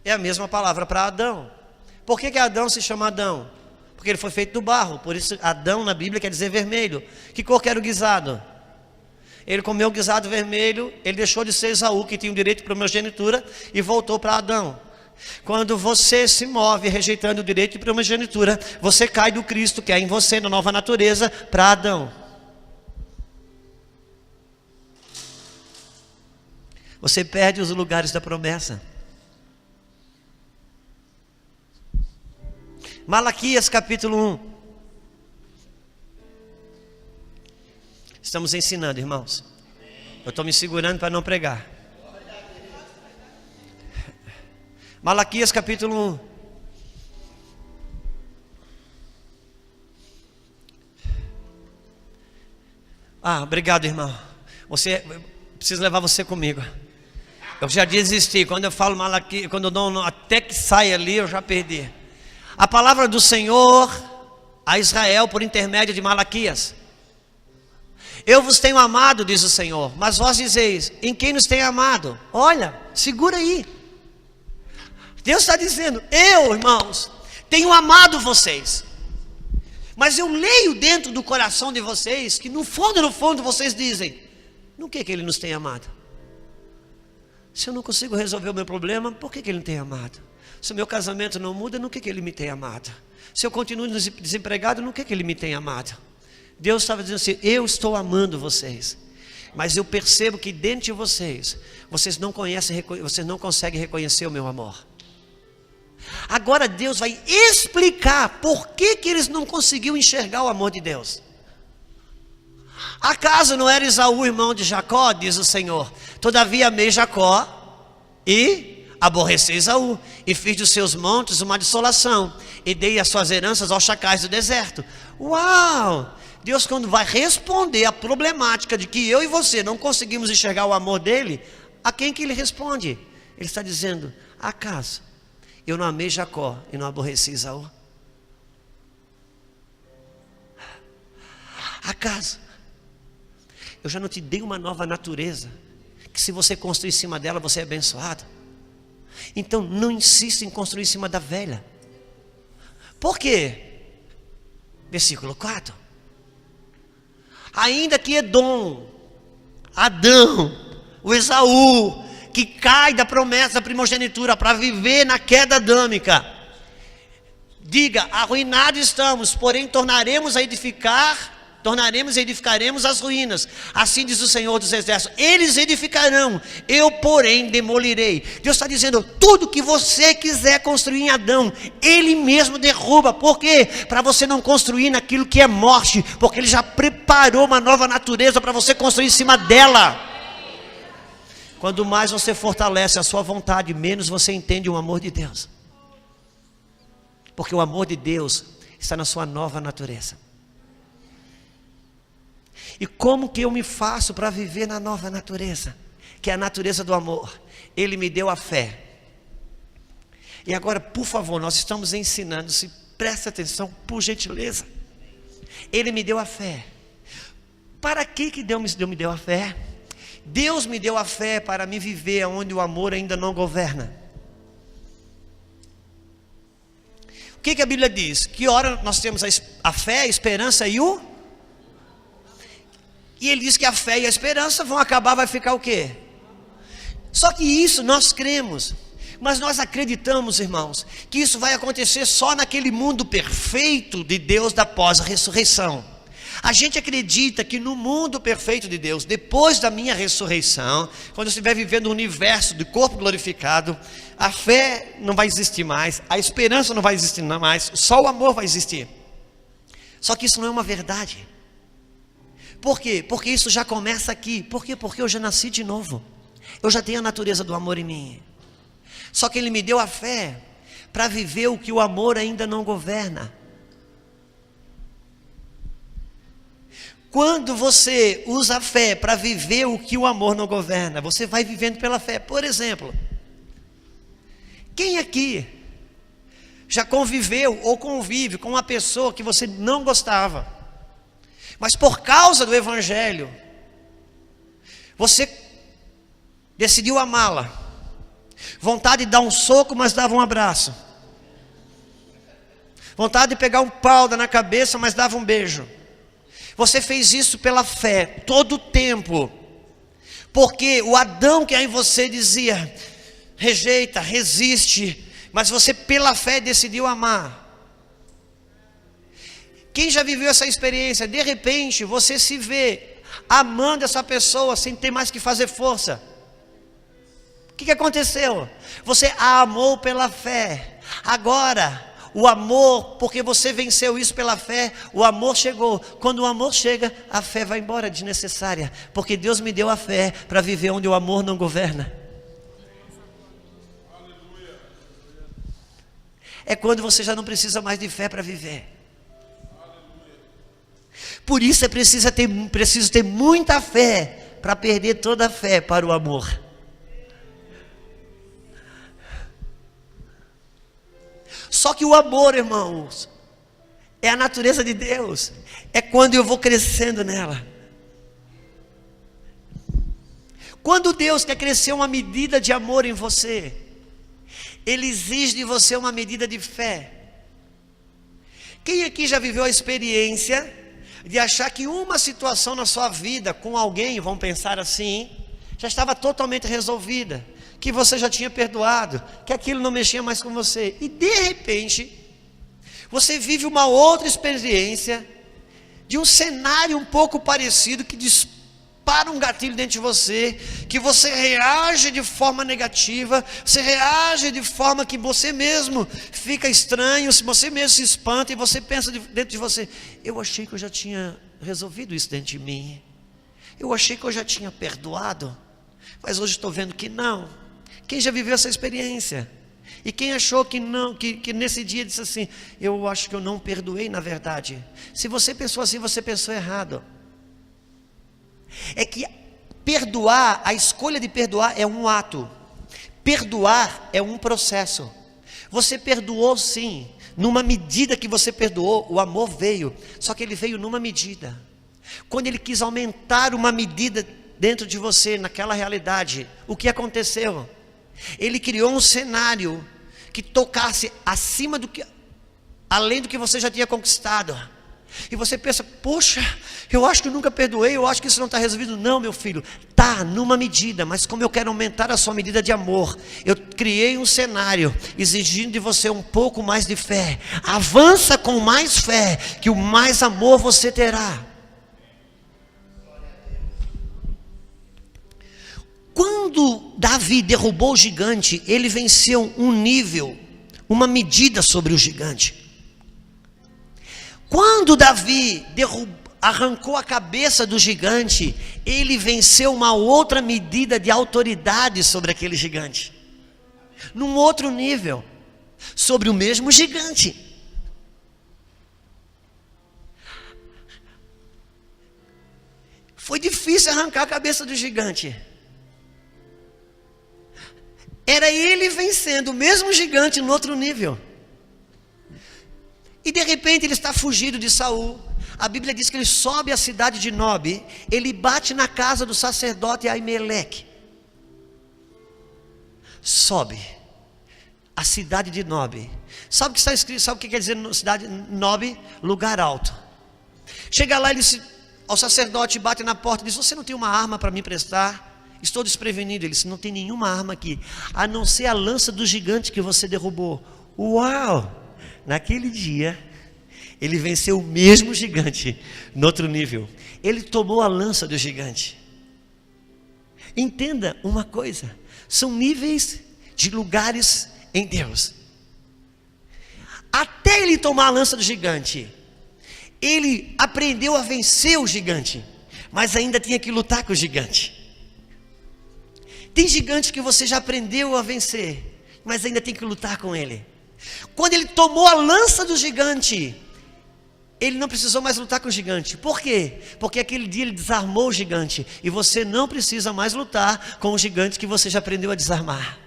É a mesma palavra para Adão. Por que Adão se chama Adão? Porque ele foi feito do barro. Por isso Adão na Bíblia quer dizer vermelho. Que cor que era o guisado? Ele comeu o guisado vermelho. Ele deixou de ser Esaú, que tinha o direito de primogenitura, e voltou para Adão. Quando você se move rejeitando o direito de primogenitura, você cai do Cristo que é em você, na nova natureza, para Adão. Você perde os lugares da promessa. Malaquias capítulo 1. Estamos ensinando, irmãos. Eu estou me segurando para não pregar. Malaquias capítulo 1. Ah, obrigado, irmão. Preciso levar você comigo. Eu já desisti. Quando eu falo Malaquias, quando eu dou até que sai ali, eu já perdi. A palavra do Senhor a Israel por intermédio de Malaquias. Eu vos tenho amado, diz o Senhor, mas vós dizeis: em quem nos tem amado? Olha, segura aí. Deus está dizendo: eu, irmãos, tenho amado vocês. Mas eu leio dentro do coração de vocês que no fundo vocês dizem: no que Ele nos tem amado? Se eu não consigo resolver o meu problema, por que Ele não tem amado? Se o meu casamento não muda, no que Ele me tem amado? Se eu continuo desempregado, no que Ele me tem amado? Deus estava dizendo assim: eu estou amando vocês, mas eu percebo que dentro de vocês não conhecem, vocês não conseguem reconhecer o meu amor. Agora Deus vai explicar por que eles não conseguiam enxergar o amor de Deus. Acaso não era Esaú irmão de Jacó, diz o Senhor? Todavia amei Jacó e Aborreci Esaú e fiz dos seus montes uma desolação e dei as suas heranças aos chacais do deserto. Uau! Deus, quando vai responder a problemática de que eu e você não conseguimos enxergar o amor dele, a quem que ele responde? Ele está dizendo: acaso eu não amei Jacó e não aborreci Esaú? Acaso eu já não te dei uma nova natureza, que se você construir em cima dela, você é abençoado? Então não insista em construir em cima da velha. Por quê? Versículo 4. Ainda que Adão, o Esaú, que cai da promessa da primogenitura para viver na queda adâmica, diga: arruinados estamos, porém tornaremos e edificaremos as ruínas. Assim diz o Senhor dos Exércitos: eles edificarão, eu porém demolirei. Deus está dizendo: tudo que você quiser construir em Adão, Ele mesmo derruba. Por quê? Para você não construir naquilo que é morte, porque Ele já preparou uma nova natureza para você construir em cima dela. Quanto mais você fortalece a sua vontade, menos você entende o amor de Deus, porque o amor de Deus está na sua nova natureza. E como que eu me faço para viver na nova natureza, que é a natureza do amor? Ele me deu a fé. E agora, por favor, nós estamos ensinando, se presta atenção, por gentileza. Ele me deu a fé. Para que Deus me deu a fé? Deus me deu a fé para me viver onde o amor ainda não governa. O que a Bíblia diz? Que hora nós temos a fé, a esperança e o... E ele diz que a fé e a esperança vão acabar, vai ficar o quê? Só que isso nós cremos, mas nós acreditamos, irmãos, que isso vai acontecer só naquele mundo perfeito de Deus da pós-ressurreição. A gente acredita que no mundo perfeito de Deus, depois da minha ressurreição, quando eu estiver vivendo um universo de corpo glorificado, a fé não vai existir mais, a esperança não vai existir mais, só o amor vai existir. Só que isso não é uma verdade. Por quê? Porque isso já começa aqui. Por quê? Porque eu já nasci de novo. Eu já tenho a natureza do amor em mim. Só que Ele me deu a fé para viver o que o amor ainda não governa. Quando você usa a fé para viver o que o amor não governa, você vai vivendo pela fé. Por exemplo, quem aqui já conviveu ou convive com uma pessoa que você não gostava, mas por causa do Evangelho, você decidiu amá-la? Vontade de dar um soco, mas dava um abraço. Vontade de pegar um pau na cabeça, mas dava um beijo. Você fez isso pela fé, todo o tempo. Porque o Adão que há em você dizia: rejeita, resiste. Mas você pela fé decidiu amar. Quem já viveu essa experiência? De repente você se vê amando essa pessoa sem ter mais que fazer força. O que aconteceu? Você a amou pela fé. Agora o amor, porque você venceu isso pela fé, o amor chegou. Quando o amor chega, a fé vai embora desnecessária, porque Deus me deu a fé para viver onde o amor não governa. É quando você já não precisa mais de fé para viver. Por isso é preciso ter muita fé para perder toda a fé para o amor. Só que o amor, irmãos, é a natureza de Deus. É quando eu vou crescendo nela. Quando Deus quer crescer uma medida de amor em você, Ele exige de você uma medida de fé. Quem aqui já viveu a experiência de achar que uma situação na sua vida com alguém, vamos pensar assim, já estava totalmente resolvida, que você já tinha perdoado, que aquilo não mexia mais com você, e de repente você vive uma outra experiência de um cenário um pouco parecido, que dispara um gatilho dentro de você, que você reage de forma negativa, você reage de forma que você mesmo fica estranho, você mesmo se espanta, e você pensa dentro de você: eu achei que eu já tinha resolvido isso dentro de mim, eu achei que eu já tinha perdoado, mas hoje estou vendo que não, Quem já viveu essa experiência? E quem achou que não, que nesse dia disse assim, eu acho que eu não perdoei na verdade. Se você pensou assim, você pensou errado. É que perdoar, a escolha de perdoar é um ato. Perdoar é um processo. Você perdoou sim. Numa medida que você perdoou, o amor veio. Só que ele veio numa medida. Quando ele quis aumentar uma medida dentro de você, naquela realidade, o que aconteceu? Ele criou um cenário que tocasse acima do que, além do que você já tinha conquistado. E você pensa, poxa, eu acho que eu nunca perdoei, eu acho que isso não está resolvido. Não, meu filho, está numa medida, mas como eu quero aumentar a sua medida de amor, eu criei um cenário exigindo de você um pouco mais de fé. Avança com mais fé, que o mais amor você terá. Quando Davi derrubou o gigante, ele venceu um nível, uma medida sobre o gigante. Quando Davi arrancou a cabeça do gigante, ele venceu uma outra medida de autoridade sobre aquele gigante. Num outro nível, sobre o mesmo gigante. Foi difícil arrancar a cabeça do gigante. Era ele vencendo o mesmo gigante no outro nível. E de repente ele está fugido de Saul. A Bíblia diz que ele sobe a cidade de Nob. Ele bate na casa do sacerdote Aimeleque. Sobe a cidade de Nob. Sabe o que está escrito? Sabe o que quer dizer cidade Nob? Lugar alto. Chega lá, ele ao sacerdote bate na porta e diz: você não tem uma arma para me emprestar? Estou desprevenido. Ele disse: não tem nenhuma arma aqui, a não ser a lança do gigante que você derrubou. Uau! Naquele dia, ele venceu o mesmo gigante, no outro nível. Ele tomou a lança do gigante. Entenda uma coisa, são níveis de lugares em Deus. Até ele tomar a lança do gigante, ele aprendeu a vencer o gigante, mas ainda tinha que lutar com o gigante. Tem gigantes que você já aprendeu a vencer, mas ainda tem que lutar com ele. Quando ele tomou a lança do gigante, ele não precisou mais lutar com o gigante. Por quê? Porque aquele dia ele desarmou o gigante. E você não precisa mais lutar com o gigante que você já aprendeu a desarmar.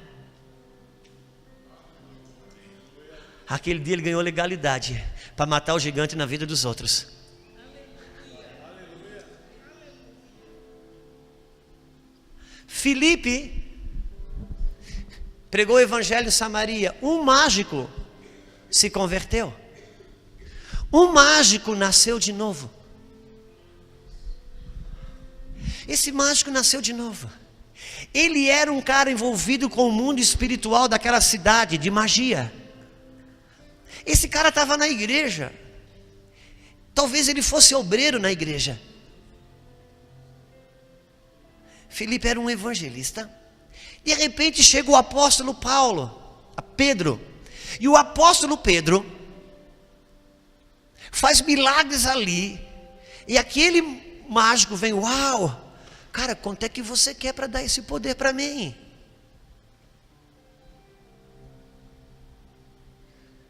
Aquele dia ele ganhou legalidade para matar o gigante na vida dos outros. Filipe pregou o evangelho em Samaria. Um mágico se converteu. Um mágico nasceu de novo. Esse mágico nasceu de novo. Ele era um cara envolvido com o mundo espiritual daquela cidade, de magia. Esse cara estava na igreja. Talvez ele fosse obreiro na igreja. Filipe era um evangelista. De repente chega o apóstolo Pedro. E o apóstolo Pedro faz milagres ali. E aquele mágico vem: uau, cara, quanto é que você quer para dar esse poder para mim?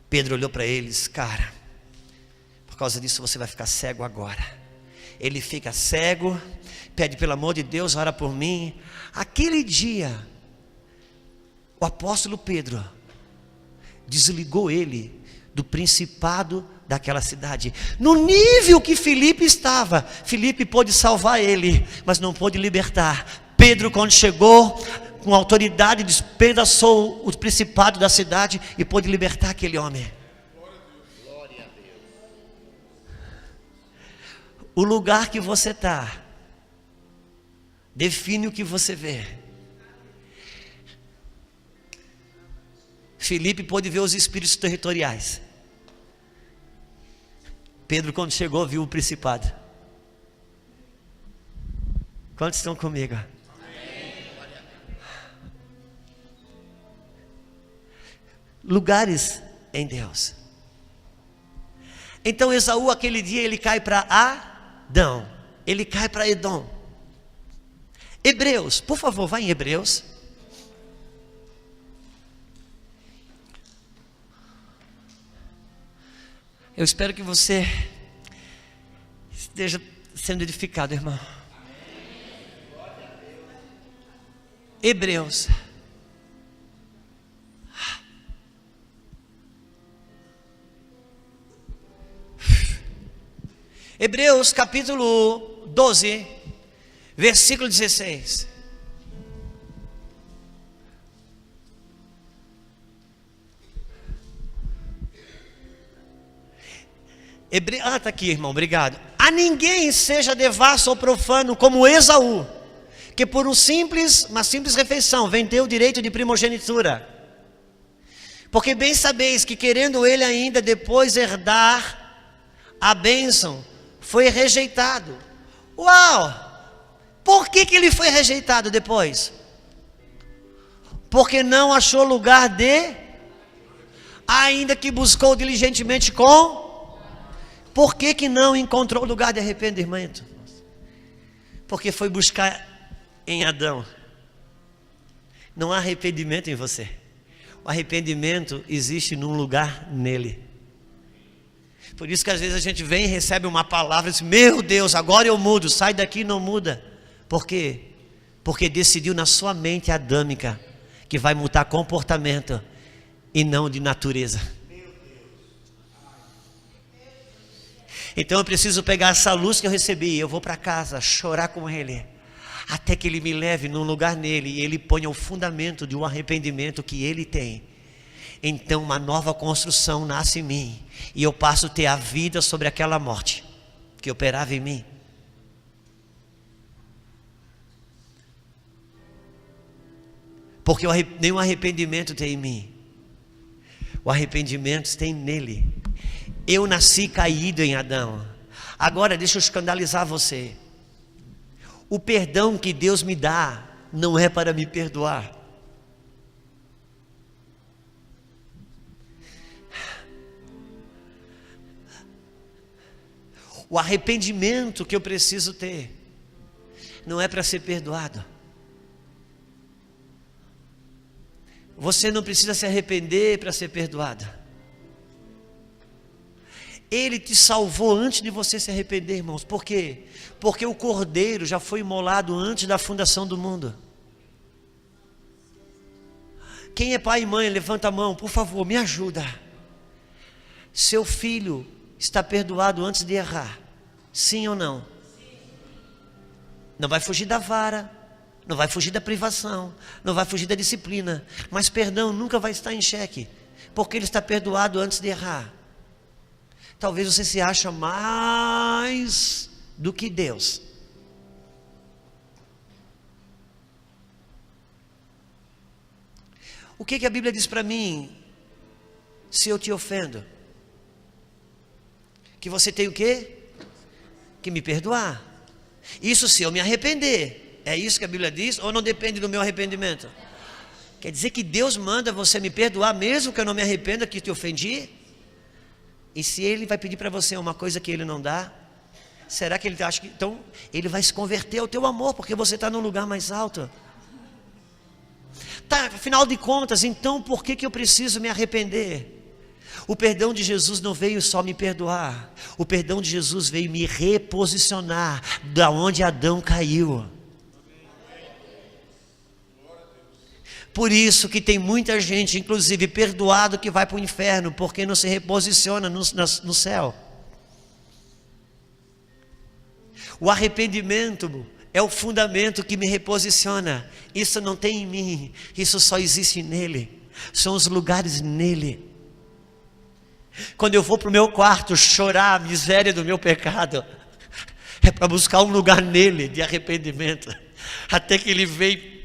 Pedro olhou para eles: cara, por causa disso você vai ficar cego agora. Ele fica cego, pede pelo amor de Deus, ora por mim. Aquele dia, o apóstolo Pedro desligou ele do principado daquela cidade. No nível que Filipe estava, Filipe pôde salvar ele, mas não pôde libertar. Pedro, quando chegou, com autoridade, despedaçou o principado da cidade e pôde libertar aquele homem. Glória a Deus. O lugar que você está define o que você vê. Filipe pôde ver os espíritos territoriais. Pedro, quando chegou, viu o principado. Quantos estão comigo? Amém. Lugares em Deus. Então Esaú, aquele dia, ele cai para Adão. Ele cai para Edom. Hebreus, por favor, vai em Hebreus. Eu espero que você esteja sendo edificado, irmão. Hebreus. Hebreus capítulo 12, versículo 16. Está aqui, irmão, obrigado. A ninguém seja devasso ou profano como Esaú, que por uma simples refeição vendeu o direito de primogenitura. Porque bem sabeis que querendo ele ainda depois herdar a bênção, foi rejeitado. Uau! Por que ele foi rejeitado depois? Porque não achou lugar ainda que buscou diligentemente Por que não encontrou lugar de arrependimento? Porque foi buscar em Adão. Não há arrependimento em você. O arrependimento existe num lugar nele. Por isso que às vezes a gente vem e recebe uma palavra e diz: meu Deus, agora eu mudo. Sai daqui e não muda. Por quê? Porque decidiu na sua mente adâmica que vai mudar comportamento e não de natureza. Então eu preciso pegar essa luz que eu recebi, eu vou para casa chorar com ele, até que ele me leve num lugar nele e ele ponha o fundamento de um arrependimento que ele tem. Então uma nova construção nasce em mim e eu passo a ter a vida sobre aquela morte que operava em mim. Porque nenhum arrependimento tem em mim, o arrependimento tem nele. Eu nasci caído em Adão. Agora deixa eu escandalizar você. O perdão que Deus me dá não é para me perdoar. O arrependimento que eu preciso ter não é para ser perdoado. Você não precisa se arrepender para ser perdoado. Ele te salvou antes de você se arrepender, irmãos. Por quê? Porque o Cordeiro já foi imolado antes da fundação do mundo. Quem é pai e mãe, levanta a mão, por favor, me ajuda. Seu filho está perdoado antes de errar, sim ou não? Não vai fugir da vara, não vai fugir da privação, não vai fugir da disciplina, mas perdão nunca vai estar em xeque, porque ele está perdoado antes de errar. Talvez você se ache mais do que Deus. O que a Bíblia diz para mim? Se eu te ofendo, que você tem o quê? Que me perdoar. Isso se eu me arrepender. É isso que a Bíblia diz? Ou não depende do meu arrependimento? Quer dizer que Deus manda você me perdoar mesmo que eu não me arrependa que te ofendi? E se ele vai pedir para você uma coisa que ele não dá, será que ele acha que então ele vai se converter ao teu amor porque você está num lugar mais alto? Tá, afinal de contas, então por que eu preciso me arrepender? O perdão de Jesus não veio só me perdoar, o perdão de Jesus veio me reposicionar da onde Adão caiu. Por isso que tem muita gente, inclusive perdoado, que vai para o inferno, porque não se reposiciona no céu. O arrependimento é o fundamento que me reposiciona. Isso não tem em mim, isso só existe nele. São os lugares nele. Quando eu vou para o meu quarto chorar a miséria do meu pecado, é para buscar um lugar nele de arrependimento, até que ele veio.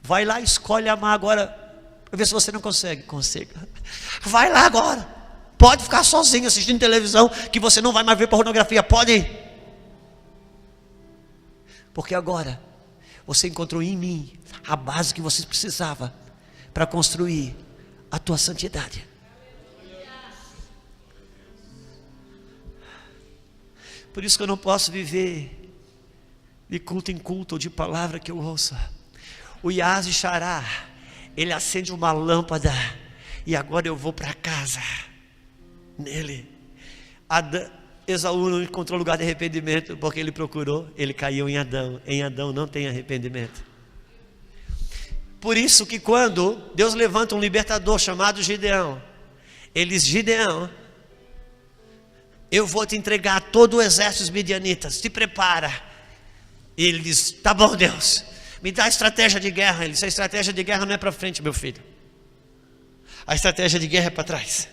Vai lá, escolhe amar agora. Para ver se você não consegue. Consiga. Vai lá agora. Pode ficar sozinho assistindo televisão, que você não vai mais ver pornografia. Pode ir. Porque agora você encontrou em mim a base que você precisava para construir a tua santidade. Por isso que eu não posso viver de culto em culto ou de palavra que eu ouça. O Yaz Xará, ele acende uma lâmpada e agora eu vou para casa. nele. Esaú não encontrou lugar de arrependimento, porque ele procurou, ele caiu em Adão. Em Adão não tem arrependimento. Por isso que quando Deus levanta um libertador chamado Gideão, ele diz: Gideão, eu vou te entregar todo o exército dos midianitas, te prepara. E ele diz: tá bom, Deus, me dá a estratégia de guerra. Ele disse: a estratégia de guerra não é para frente, meu filho, a estratégia de guerra é para trás.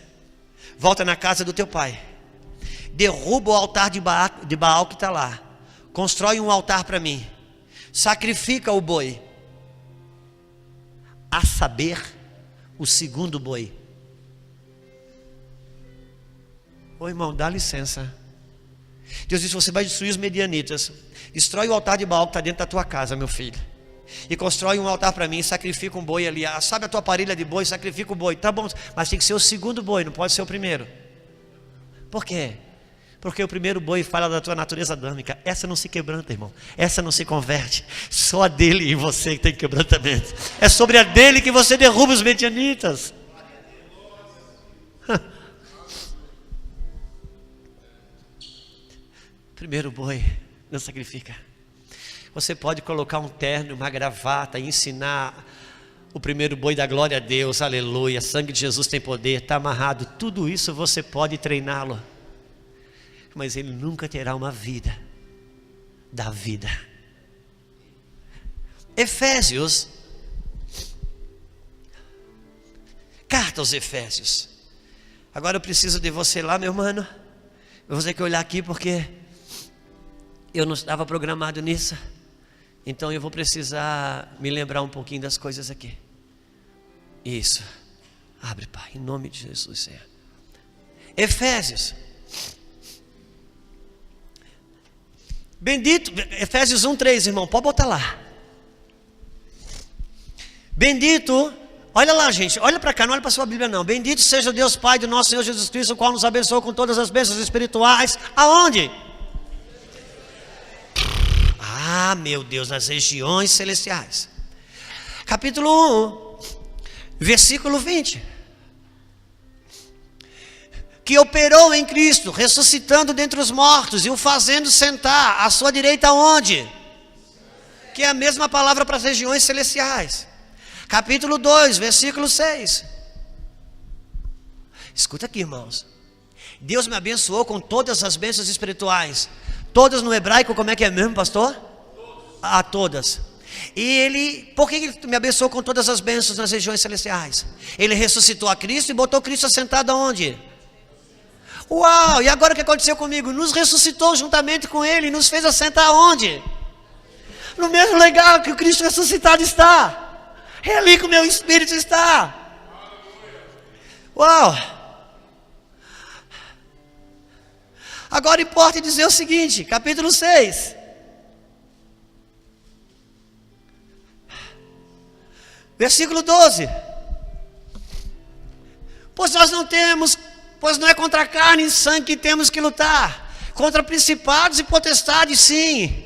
Volta na casa do teu pai, derruba o altar de Baal que está lá, constrói um altar para mim, sacrifica o boi, a saber, o segundo boi. Ô irmão, dá licença. Deus disse: você vai destruir os medianitas, destrói o altar de Baal que está dentro da tua casa, meu filho, e constrói um altar para mim, sacrifica um boi ali. Sabe a tua parelha de boi? Sacrifica o boi. Tá bom, mas tem que ser o segundo boi, não pode ser o primeiro. Por quê? Porque o primeiro boi fala da tua natureza adâmica. Essa não se quebranta, irmão. Essa não se converte. Só a dele e você que tem quebrantamento. É sobre a dele que você derruba os medianitas. Primeiro boi não sacrifica. Você pode colocar um terno, uma gravata e ensinar o primeiro boi da glória a Deus, aleluia, sangue de Jesus tem poder, está amarrado. Tudo isso você pode treiná-lo, mas ele nunca terá uma vida da vida. Efésios, carta aos Efésios. Agora eu preciso de você lá, meu irmão. Eu vou ter que olhar aqui porque eu não estava programado nisso. Então eu vou precisar me lembrar um pouquinho das coisas aqui. Isso. Abre, Pai, em nome de Jesus, Senhor. Efésios. Bendito, Efésios 1:3, irmão, pode botar lá. Bendito, olha lá, gente, olha para cá, não olha para a sua Bíblia não. Bendito seja o Deus Pai do nosso Senhor Jesus Cristo, o qual nos abençoou com todas as bênçãos espirituais. Aonde? Ah, meu Deus, nas regiões celestiais. Capítulo 1, versículo 20. Que operou em Cristo, ressuscitando dentre os mortos e o fazendo sentar à sua direita onde? Que é a mesma palavra para as regiões celestiais. Capítulo 2, versículo 6. Escuta aqui, irmãos. Deus me abençoou com todas as bênçãos espirituais. Todas no hebraico, como é que é mesmo, pastor? A todas. E ele, por que ele me abençoou com todas as bênçãos nas regiões celestiais? Ele ressuscitou a Cristo e botou Cristo assentado aonde? Uau, e agora o que aconteceu comigo? Nos ressuscitou juntamente com ele e nos fez assentar aonde? No mesmo lugar que o Cristo ressuscitado está. É ali que o meu espírito está. Uau. Agora importa dizer o seguinte, capítulo 6. Versículo 12. Pois não é contra carne e sangue que temos que lutar, contra principados e potestades, sim,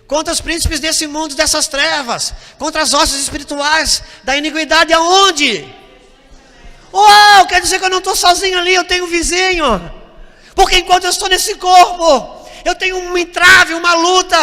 contra os príncipes desse mundo, dessas trevas, contra as hostes espirituais da iniquidade aonde? Uau, quer dizer que eu não estou sozinho ali, eu tenho um vizinho, porque enquanto eu estou nesse corpo, eu tenho um entrave, uma luta,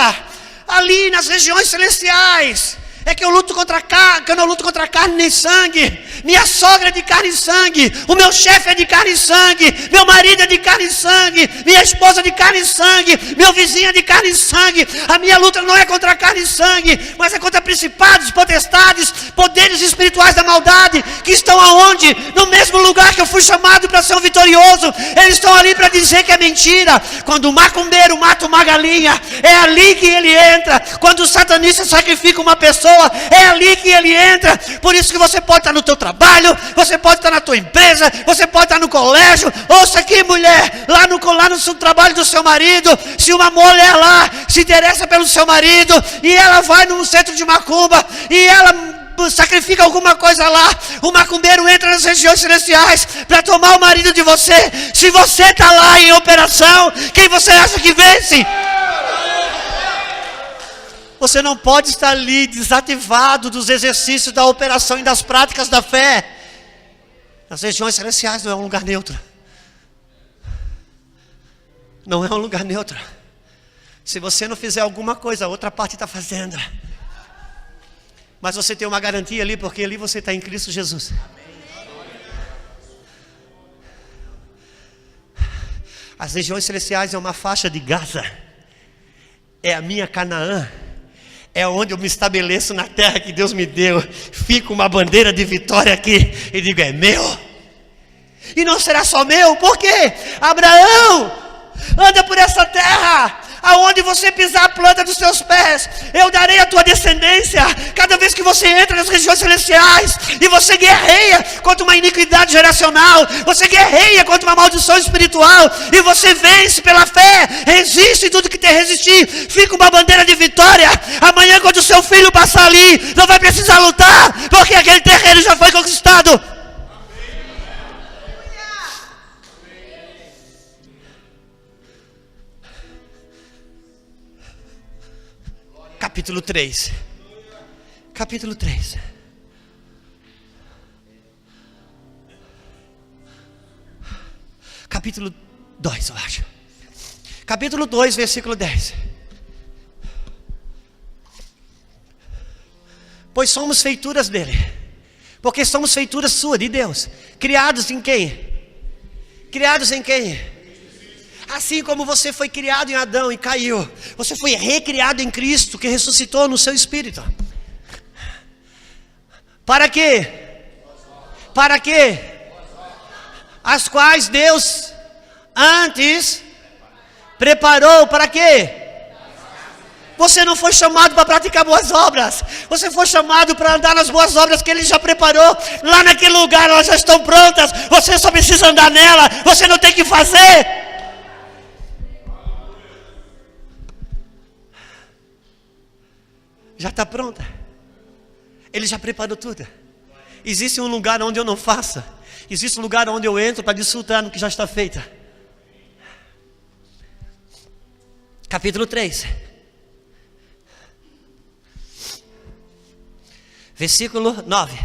ali nas regiões celestiais. É que eu luto contra carne, que eu não luto contra carne nem sangue. Minha sogra é de carne e sangue, o meu chefe é de carne e sangue, meu marido é de carne e sangue, minha esposa é de carne e sangue, meu vizinho é de carne e sangue. A minha luta não é contra carne e sangue, mas é contra principados, potestades, poderes espirituais da maldade, que estão aonde? No mesmo lugar que eu fui chamado para ser um vitorioso. Eles estão ali para dizer que é mentira. Quando o macumbeiro mata uma galinha, é ali que ele entra. Quando o satanista sacrifica uma pessoa, é ali que ele entra. Por isso que você pode estar no teu trabalho, você pode estar na tua empresa, você pode estar no colégio. Ouça aqui, mulher, lá no trabalho do seu marido, se uma mulher lá se interessa pelo seu marido e ela vai num centro de macumba e ela sacrifica alguma coisa lá, o macumbeiro entra nas regiões celestiais para tomar o marido de você. Se você está lá em operação, quem você acha que vence? Você não pode estar ali desativado dos exercícios da operação e das práticas da fé. As regiões celestiais não é um lugar neutro. Não é um lugar neutro. Se você não fizer alguma coisa, a outra parte está fazendo. Mas você tem uma garantia ali, porque ali você está em Cristo Jesus. As regiões celestiais é uma faixa de Gaza. É a minha Canaã. É onde eu me estabeleço na terra que Deus me deu. Fico uma bandeira de vitória aqui e digo, é meu. E não será só meu, por quê? Abraão, anda por essa terra. Aonde você pisar a planta dos seus pés, eu darei a tua descendência. Cada vez que você entra nas regiões celestiais e você guerreia contra uma iniquidade geracional, você guerreia contra uma maldição espiritual e você vence pela fé, resiste tudo que tem resistir, fica uma bandeira de vitória. Amanhã, quando o seu filho passar ali, não vai precisar lutar, porque aquele terreno já foi conquistado. Capítulo 3. Capítulo 3. Capítulo 2, eu acho. Capítulo 2, versículo 10. Pois somos feituras dele. Porque somos feituras sua, de Deus. Criados em quem? Criados em quem? Assim como você foi criado em Adão e caiu, você foi recriado em Cristo, que ressuscitou no seu espírito. Para quê? Para quê? As quais Deus antes preparou para quê? Você não foi chamado para praticar boas obras. Você foi chamado para andar nas boas obras que Ele já preparou. Lá naquele lugar elas já estão prontas. Você só precisa andar nela. Você não tem que fazer. Já está pronta. Ele já preparou tudo. Existe um lugar onde eu não faço. Existe um lugar onde eu entro para desfrutar no que já está feito. Capítulo 3. Versículo 9.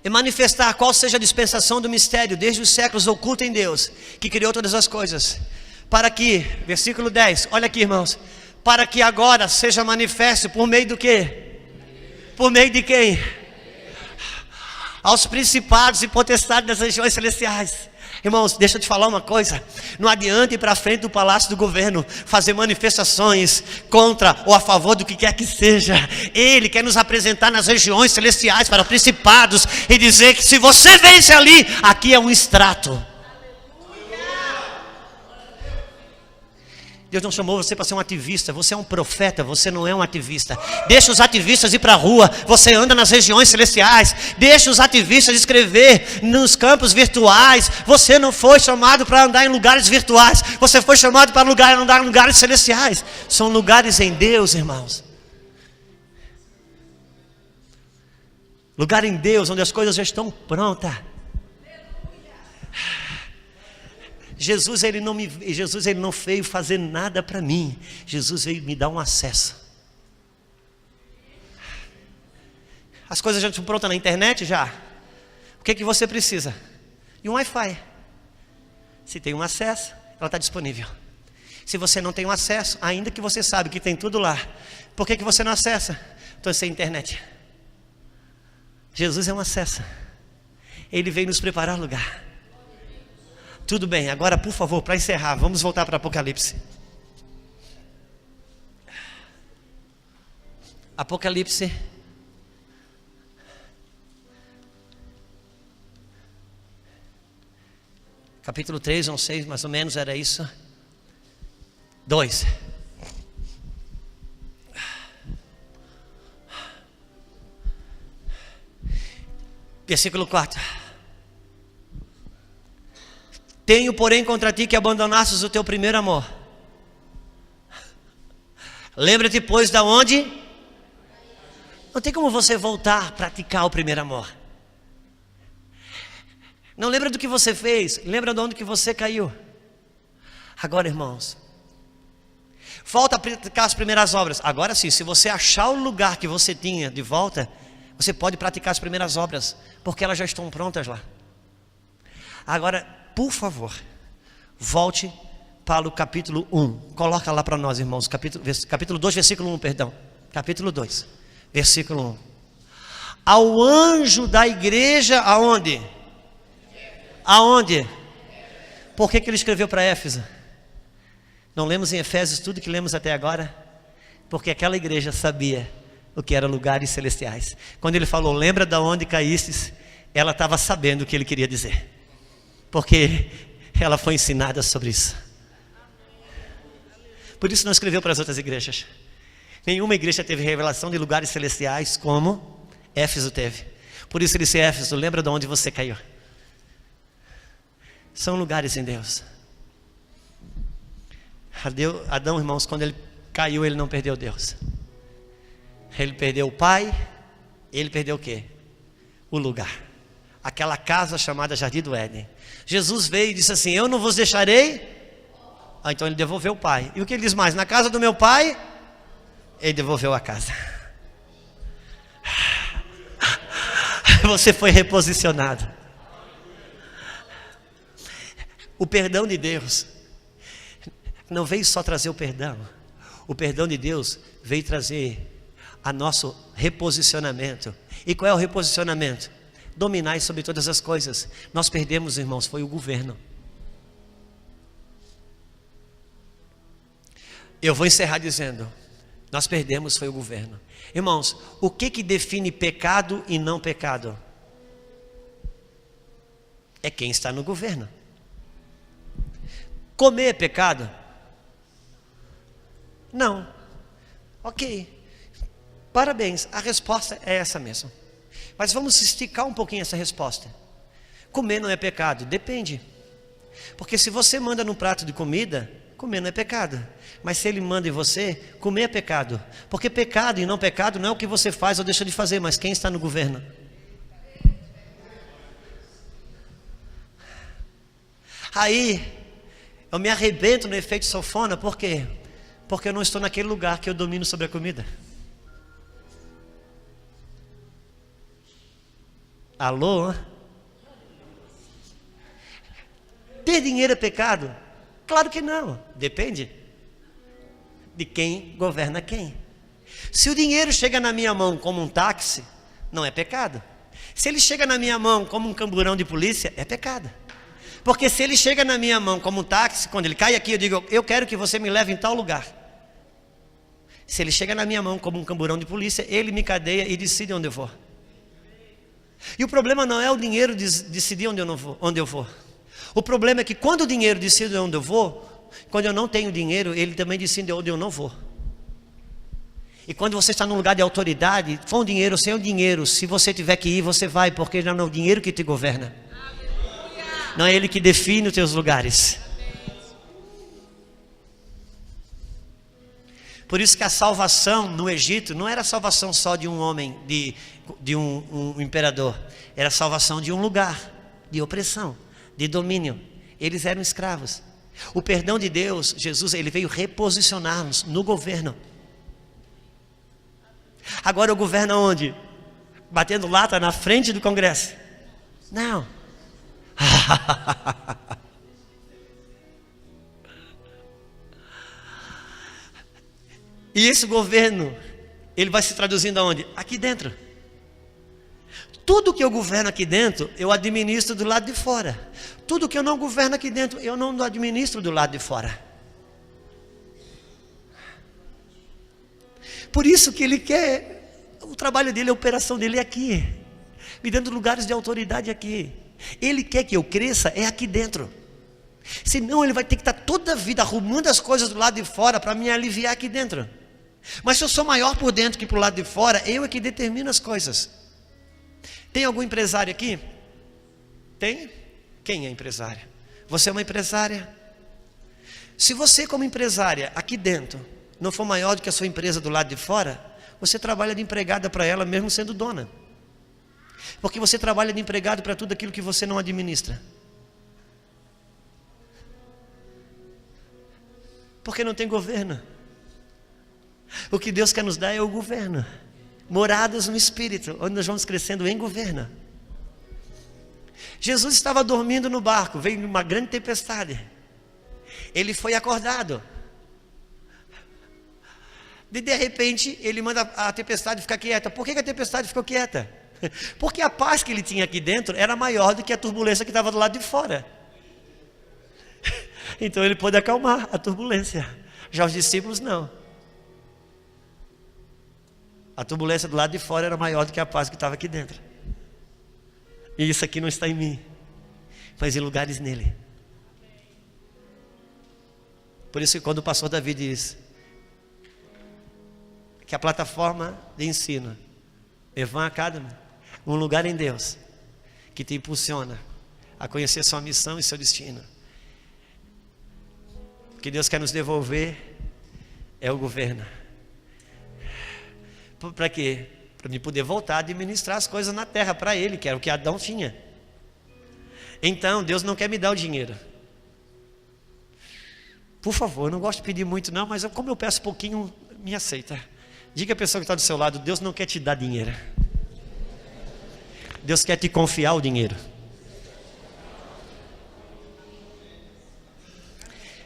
E manifestar qual seja a dispensação do mistério desde os séculos oculto em Deus, que criou todas as coisas. Para que, versículo 10, olha aqui, irmãos. Para que agora seja manifesto por meio do quê? Por meio de quem? Aos principados e potestades das regiões celestiais. Irmãos, deixa eu te falar uma coisa. Não adianta ir para frente do palácio do governo fazer manifestações contra ou a favor do que quer que seja. Ele quer nos apresentar nas regiões celestiais para principados e dizer que se você vence ali, aqui é um extrato. Deus não chamou você para ser um ativista. Você é um profeta, você não é um ativista. Deixa os ativistas ir para a rua. Você anda nas regiões celestiais. Deixa os ativistas escrever nos campos virtuais. Você não foi chamado para andar em lugares virtuais. Você foi chamado para andar em lugares celestiais. São lugares em Deus, irmãos. Lugar em Deus, onde as coisas já estão prontas. Jesus ele não veio fazer nada para mim. Jesus veio me dar um acesso. As coisas já estão prontas na internet já. O que você precisa? De um Wi-Fi. Se tem um acesso, ela está disponível. Se você não tem um acesso, ainda que você sabe que tem tudo lá, por que você não acessa? Estou sem internet. Jesus é um acesso. Ele veio nos preparar lugar. Tudo bem, agora por favor, para encerrar, vamos voltar para Apocalipse. Apocalipse. Capítulo 3, não sei, mais ou menos era isso. 2. Versículo 4. Tenho, porém, contra ti que abandonastes o teu primeiro amor. Lembra-te, pois, da onde? Não tem como você voltar a praticar o primeiro amor. Não lembra do que você fez, lembra de onde que você caiu. Agora, irmãos, volta a praticar as primeiras obras. Agora sim, se você achar o lugar que você tinha de volta, você pode praticar as primeiras obras, porque elas já estão prontas lá. Agora, por favor, volte para o capítulo 1. Coloca lá para nós, irmãos. Capítulo 2, versículo 1, perdão. Capítulo 2, versículo 1. Ao anjo da igreja, aonde? Aonde? Por que ele escreveu para Éfeso? Não lemos em Efésios tudo que lemos até agora? Porque aquela igreja sabia o que eram lugares celestiais. Quando ele falou, lembra de onde caístes? Ela estava sabendo o que ele queria dizer. Porque ela foi ensinada sobre isso. Por isso não escreveu para as outras igrejas. Nenhuma igreja teve revelação de lugares celestiais como Éfeso teve. Por isso ele disse, Éfeso, lembra de onde você caiu. São lugares em Deus. Adão, irmãos, quando ele caiu, ele não perdeu Deus. Ele perdeu o Pai. Ele perdeu o quê? O lugar. Aquela casa chamada Jardim do Éden. Jesus veio e disse assim, eu não vos deixarei. Então ele devolveu o Pai. E o que ele diz mais? Na casa do meu Pai, ele devolveu a casa. Você foi reposicionado. O perdão de Deus não veio só trazer o perdão. O perdão de Deus veio trazer a nosso reposicionamento. E qual é o reposicionamento? Dominai sobre todas as coisas. Nós perdemos, irmãos, foi o governo. Eu vou encerrar dizendo, nós perdemos foi o governo. Irmãos, o que define pecado e não pecado? É quem está no governo. Comer é pecado? Não. Ok. Parabéns, a resposta é essa mesmo. Mas vamos esticar um pouquinho essa resposta. Comer não é pecado? Depende. Porque se você manda num prato de comida, comer não é pecado. Mas se ele manda em você, comer é pecado. Porque pecado e não pecado não é o que você faz ou deixa de fazer, mas quem está no governo. Aí, eu me arrebento no efeito sanfona, por quê? Porque eu não estou naquele lugar que eu domino sobre a comida. Alô? Ter dinheiro é pecado? Claro que não, depende de quem governa quem. Se o dinheiro chega na minha mão como um táxi, não é pecado. Se ele chega na minha mão como um camburão de polícia, é pecado. Porque se ele chega na minha mão como um táxi, quando ele cai aqui, eu digo, eu quero que você me leve em tal lugar. Se ele chega na minha mão como um camburão de polícia, ele me cadeia e decide onde eu vou. E o problema não é o dinheiro decidir onde eu vou. O problema é que quando o dinheiro decide onde eu vou, quando eu não tenho dinheiro, ele também decide onde eu não vou. E quando você está num lugar de autoridade, com o dinheiro ou sem o dinheiro, se você tiver que ir, você vai, porque não é o dinheiro que te governa. Não é ele que define os teus lugares. Por isso que a salvação no Egito não era a salvação só de um homem, de um imperador. Era a salvação de um lugar, de opressão, de domínio. Eles eram escravos. O perdão de Deus, Jesus, ele veio reposicionar-nos no governo. Agora o governo onde? Batendo lata na frente do Congresso? Não. E esse governo, ele vai se traduzindo aonde? Aqui dentro. Tudo que eu governo aqui dentro, eu administro do lado de fora. Tudo que eu não governo aqui dentro, eu não administro do lado de fora. Por isso que ele quer, o trabalho dele, a operação dele é aqui, me dando lugares de autoridade aqui. Ele quer que eu cresça, é aqui dentro. Senão ele vai ter que estar toda a vida arrumando as coisas do lado de fora para me aliviar aqui dentro. Mas se eu sou maior por dentro que por lado de fora, eu é que determino as coisas. Tem algum empresário aqui? Tem? Quem é empresária? Você é uma empresária? Se você como empresária aqui dentro não for maior do que a sua empresa do lado de fora, você trabalha de empregada para ela mesmo sendo dona. Porque você trabalha de empregado para tudo aquilo que você não administra. Porque não tem governo. O que Deus quer nos dar é o governo. Moradas no Espírito, onde nós vamos crescendo em governo. Jesus estava dormindo no barco, veio uma grande tempestade. Ele foi acordado. De repente, ele manda a tempestade ficar quieta. Por que a tempestade ficou quieta? Porque a paz que ele tinha aqui dentro era maior do que a turbulência que estava do lado de fora. Então ele pôde acalmar a turbulência. Já os discípulos não. A turbulência do lado de fora era maior do que a paz que estava aqui dentro. E isso aqui não está em mim, mas em lugares nele. Por isso que quando o pastor Davi diz que a plataforma de ensino, Evan Academy, um lugar em Deus que te impulsiona a conhecer sua missão e seu destino. O que Deus quer nos devolver é o governo. Para quê? Para mim poder voltar a administrar as coisas na terra para Ele, que era o que Adão tinha. Então Deus não quer me dar o dinheiro. Por favor, eu não gosto de pedir muito não, mas como eu peço pouquinho, me aceita. Diga a pessoa que está do seu lado: Deus não quer te dar dinheiro, Deus quer te confiar o dinheiro.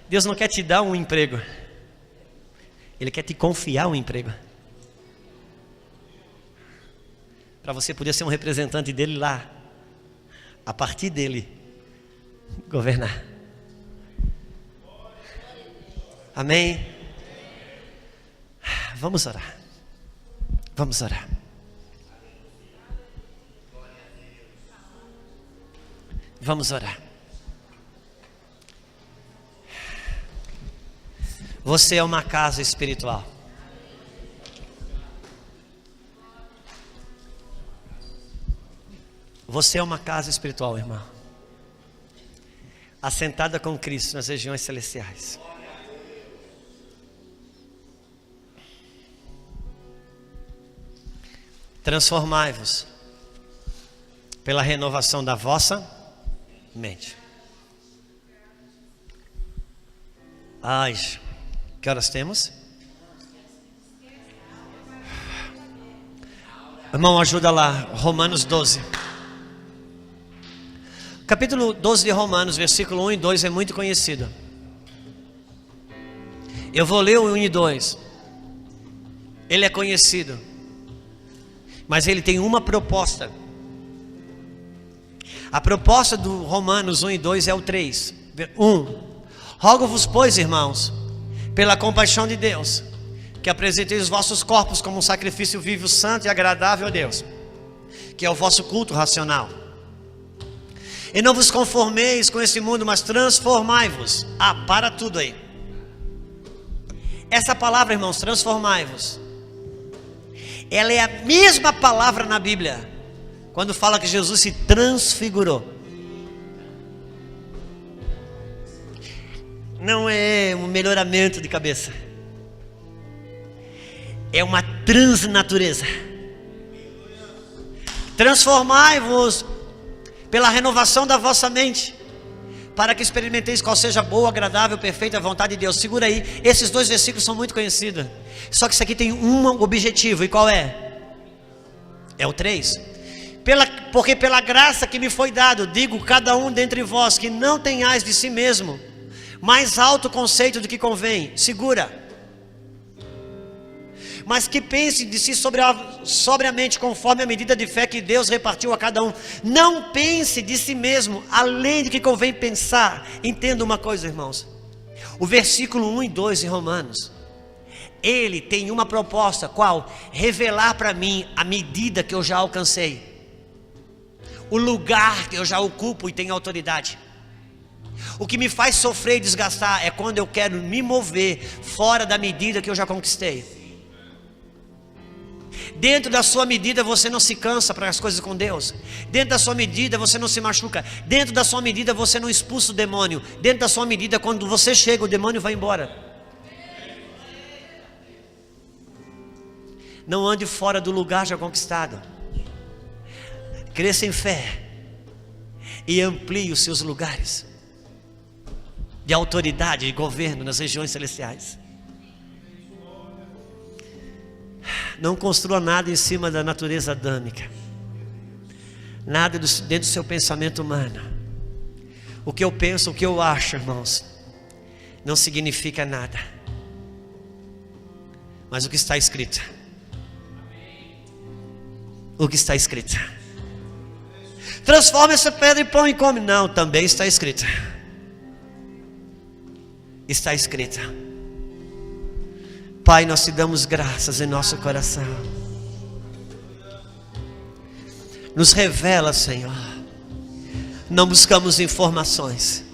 Deus não quer te dar um emprego, Ele quer te confiar um emprego, para você poder ser um representante dele lá, a partir dele governar. Amém? Vamos orar. Vamos orar. Vamos orar. Você é uma casa espiritual. Você é uma casa espiritual, irmão, assentada com Cristo nas regiões celestiais. Transformai-vos pela renovação da vossa mente. Ai, que horas temos? Irmão, ajuda lá, Romanos 12. Capítulo 12 de Romanos, versículo 1 e 2 é muito conhecido. Eu vou ler o 1 e 2. Ele é conhecido, mas ele tem uma proposta. A proposta do Romanos 1 e 2 é o 3. 1. Rogo-vos, pois, irmãos, pela compaixão de Deus, que apresenteis os vossos corpos como um sacrifício vivo, santo e agradável a Deus, que é o vosso culto racional. E não vos conformeis com esse mundo, mas transformai-vos. Para tudo aí. Essa palavra, irmãos, transformai-vos, ela é a mesma palavra na Bíblia quando fala que Jesus se transfigurou. Não é um melhoramento de cabeça, é uma transnatureza. Transformai-vos pela renovação da vossa mente, para que experimenteis qual seja a boa, agradável, perfeita vontade de Deus. Segura aí, esses dois versículos são muito conhecidos, só que isso aqui tem um objetivo. E qual é? É o 3. Porque pela graça que me foi dado, digo cada um dentre vós, que não tenhais de si mesmo mais alto conceito do que convém. Segura. Mas que pense de si sobriamente, conforme a medida de fé que Deus repartiu a cada um. Não pense de si mesmo além do que convém pensar. Entenda uma coisa, irmãos, o versículo 1 e 2 em Romanos, ele tem uma proposta. Qual? Revelar para mim a medida que eu já alcancei, o lugar que eu já ocupo e tenho autoridade. O que me faz sofrer e desgastar é quando eu quero me mover fora da medida que eu já conquistei. Dentro da sua medida você não se cansa para as coisas com Deus. Dentro da sua medida você não se machuca. Dentro da sua medida você não expulsa o demônio. Dentro da sua medida, quando você chega, o demônio vai embora. Não ande fora do lugar já conquistado. Cresça em fé e amplie os seus lugares de autoridade e governo nas regiões celestiais. Não construa nada em cima da natureza adâmica. Nada dentro do seu pensamento humano. O que eu penso, o que eu acho, irmãos, não significa nada. Mas o que está escrito. O que está escrito. Transforma essa pedra em pão e come. Não, também está escrito. Está escrito. Pai, nós te damos graças em nosso coração. Nos revela, Senhor. Não buscamos informações,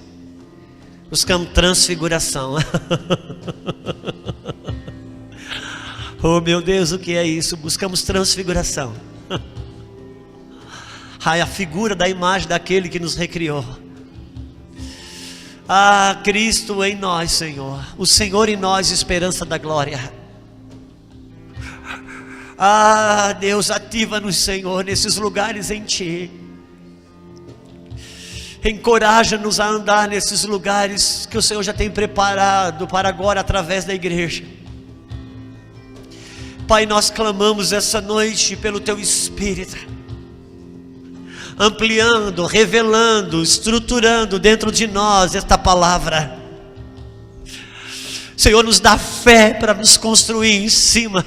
buscamos transfiguração. Oh meu Deus, o que é isso? Buscamos transfiguração. Ai, a figura da imagem daquele que nos recriou. Ah, Cristo em nós, Senhor. O Senhor em nós, esperança da glória. Ah, Deus, ativa-nos, Senhor, nesses lugares em Ti. Encoraja-nos a andar nesses lugares que o Senhor já tem preparado para agora através da igreja. Pai, nós clamamos essa noite pelo Teu Espírito, ampliando, revelando, estruturando dentro de nós esta palavra. Senhor, nos dá fé para nos construir em cima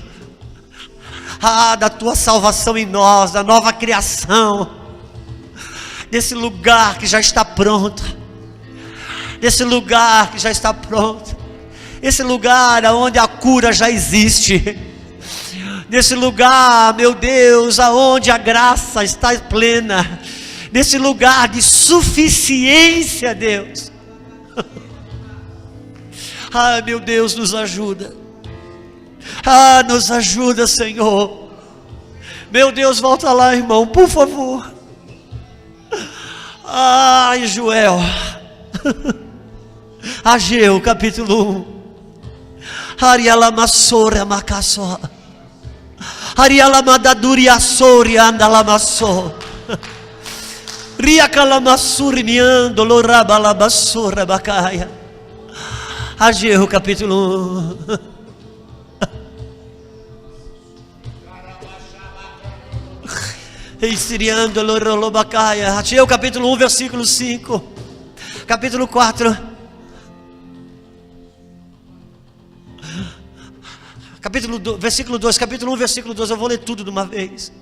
da Tua salvação em nós, da nova criação, desse lugar que já está pronto, desse lugar que já está pronto, esse lugar onde a cura já existe, nesse lugar, meu Deus, aonde a graça está plena, nesse lugar de suficiência, Deus. Ah, meu Deus, nos ajuda. Ah, nos ajuda, Senhor. Meu Deus, volta lá, irmão, por favor. Ai, Joel. Ageu, capítulo 1. Arialamassora macassó. Arialamadaduriassori andalamassó. Riacalamassuri miando lorabalabassora bacaia. Ageu, capítulo 1. Ageu capítulo 1, versículo 5. Capítulo 4. Versículo 2. Capítulo 1, versículo 2. Eu vou ler tudo de uma vez.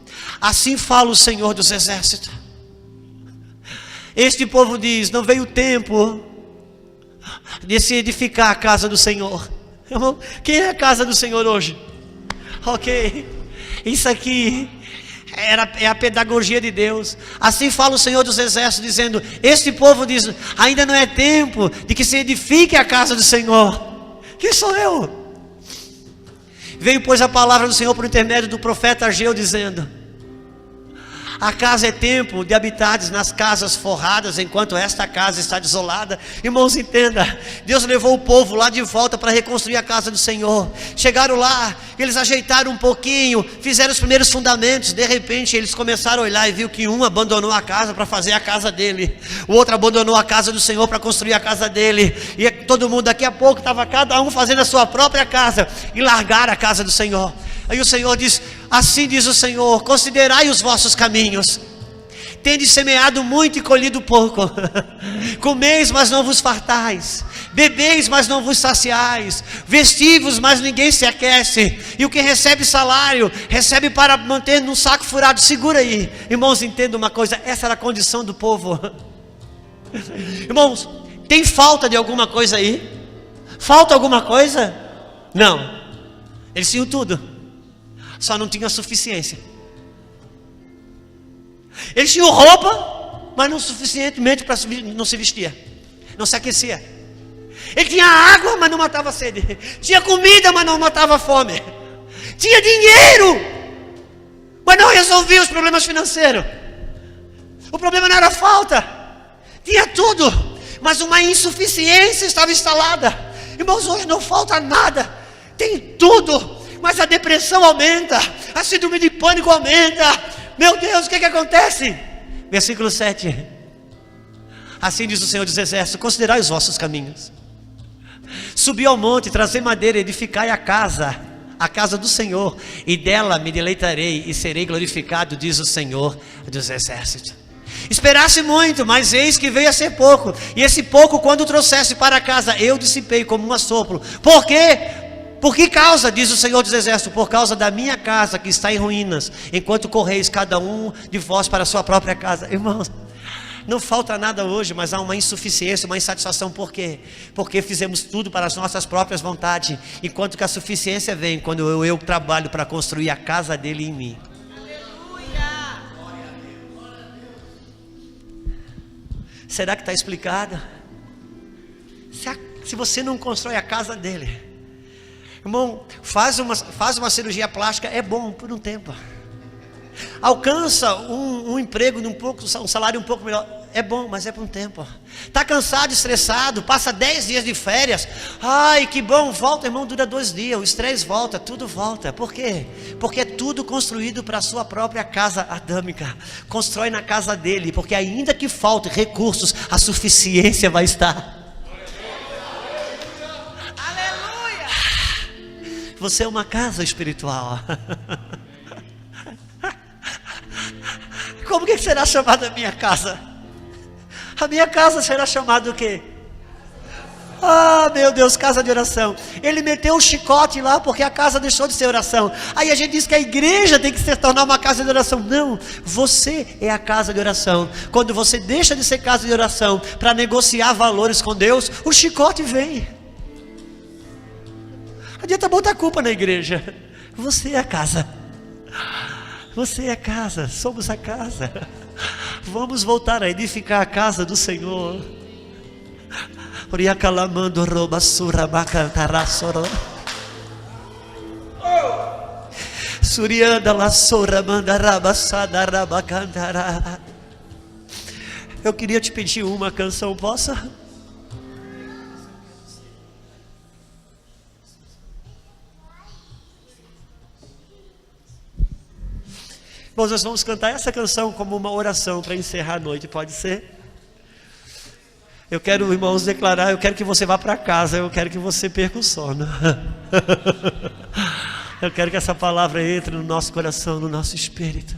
Assim fala o Senhor dos Exércitos. Este povo diz: não veio o tempo de se edificar a casa do Senhor. Irmão, quem é a casa do Senhor hoje? Ok, isso aqui é a pedagogia de Deus. Assim fala o Senhor dos Exércitos, dizendo: este povo diz, ainda não é tempo de que se edifique a casa do Senhor. Quem sou eu? Veio, pois, a palavra do Senhor por intermédio do profeta Ageu, dizendo: a casa é tempo de habitares nas casas forradas, enquanto esta casa está desolada. Irmãos, entenda, Deus levou o povo lá de volta para reconstruir a casa do Senhor. Chegaram lá, eles ajeitaram um pouquinho, fizeram os primeiros fundamentos. De repente eles começaram a olhar e viu que um abandonou a casa para fazer a casa dele, o outro abandonou a casa do Senhor para construir a casa dele, e todo mundo, daqui a pouco, estava cada um fazendo a sua própria casa, e largaram a casa do Senhor. Aí o Senhor diz: assim diz o Senhor, considerai os vossos caminhos. Tendes semeado muito e colhido pouco. Comeis, mas não vos fartais. Bebeis, mas não vos saciais. Vestivos, mas ninguém se aquece. E o que recebe salário, recebe para manter num saco furado. Segura aí. Irmãos, entenda uma coisa, essa era a condição do povo. Irmãos, tem falta de alguma coisa aí? Falta alguma coisa? Não. Eles tinham tudo, só não tinha suficiência. Eles tinham roupa, mas não suficientemente para não se vestir, não se aquecia. Ele tinha água, mas não matava a sede. Tinha comida, mas não matava a fome. Tinha dinheiro, mas não resolvia os problemas financeiros. O problema não era falta. Tinha tudo, mas uma insuficiência estava instalada. Irmãos, hoje não falta nada, tem tudo, mas a depressão aumenta, a síndrome de pânico aumenta. Meu Deus, o que acontece? Versículo 7. Assim diz o Senhor dos Exércitos: considerai os vossos caminhos. Subi ao monte, trazei madeira, edificai a casa. a casa do Senhor, e dela me deleitarei e serei glorificado, diz o Senhor dos exércitos. Esperasse muito, mas eis que veio a ser pouco, e esse pouco, quando trouxesse para casa, eu dissipei como um assopro. Por quê? Por que causa, diz o Senhor dos exércitos? Por causa da minha casa que está em ruínas, enquanto correis cada um de vós para a sua própria casa. Irmãos, não falta nada hoje, mas há uma insuficiência, uma insatisfação. Por quê? Porque fizemos tudo para as nossas próprias vontades, enquanto que a suficiência vem quando eu trabalho para construir a casa dele em mim. Será que está explicado? Se você não constrói a casa dele, irmão, faz uma cirurgia plástica, é bom por um tempo. Alcança um emprego um salário um pouco melhor, é bom, mas é por um tempo. Está cansado, estressado, passa 10 dias de férias, ai que bom, volta, irmão, dura 2 dias, o estresse volta, tudo volta. Por quê? Porque é tudo construído para a sua própria casa adâmica. Constrói na casa dele, porque ainda que falte recursos, a suficiência vai estar. Aleluia! Você é uma casa espiritual. Como que será chamada a minha casa? A minha casa será chamada o quê? Ah, meu Deus, casa de oração. Ele meteu um chicote lá porque a casa deixou de ser oração. Aí a gente diz que a igreja tem que se tornar uma casa de oração. Não, você é a casa de oração. Quando você deixa de ser casa de oração para negociar valores com Deus, o chicote vem. Não adianta botar culpa na igreja. Você é a casa. Você é a casa, somos a casa. Vamos voltar a edificar a casa do Senhor. Eu queria te pedir uma canção, posso? Bom, nós vamos cantar essa canção como uma oração para encerrar a noite, pode ser? Eu quero, irmãos, declarar, eu quero que você vá para casa, eu quero que você perca o sono. Eu quero que essa palavra entre no nosso coração, no nosso espírito.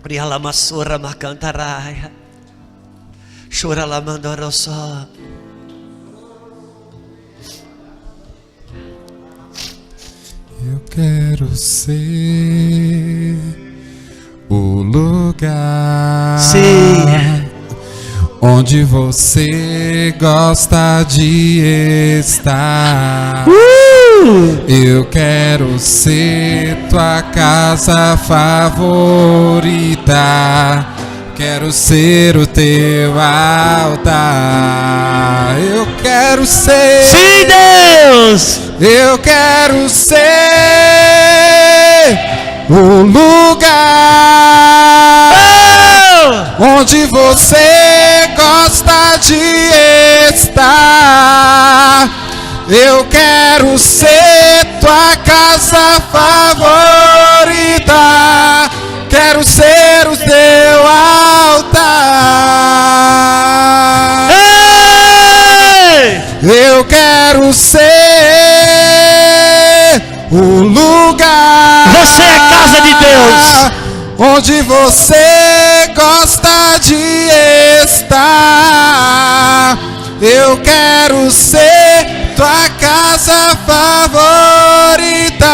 Rialamassura macantaraia, churalamandorossó. Eu quero ser o lugar, sim, onde você gosta de estar. Eu quero ser tua casa favorita. Quero ser o teu altar. Eu quero ser. Sim, Deus! Eu quero ser o lugar onde você gosta de estar. Eu quero ser tua casa favorita. Quero ser o teu altar. Eu quero ser o lugar. Você é a casa de Deus, onde você gosta de estar. Eu quero ser tua casa favorita.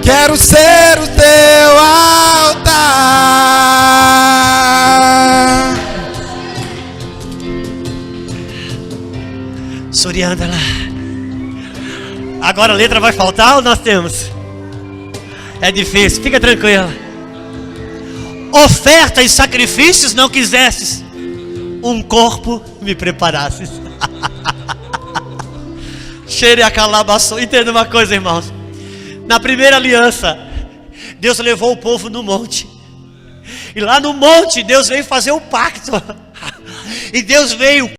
Quero ser o teu altar. Surianda lá. Agora a letra vai faltar ou nós temos? É difícil, fica tranquila. Oferta e sacrifícios não quisestes, um corpo me preparasses. Cheire a calabaço. Entenda uma coisa, irmãos. Na primeira aliança, Deus levou o povo no monte. E lá no monte, Deus veio fazer o pacto. E Deus veio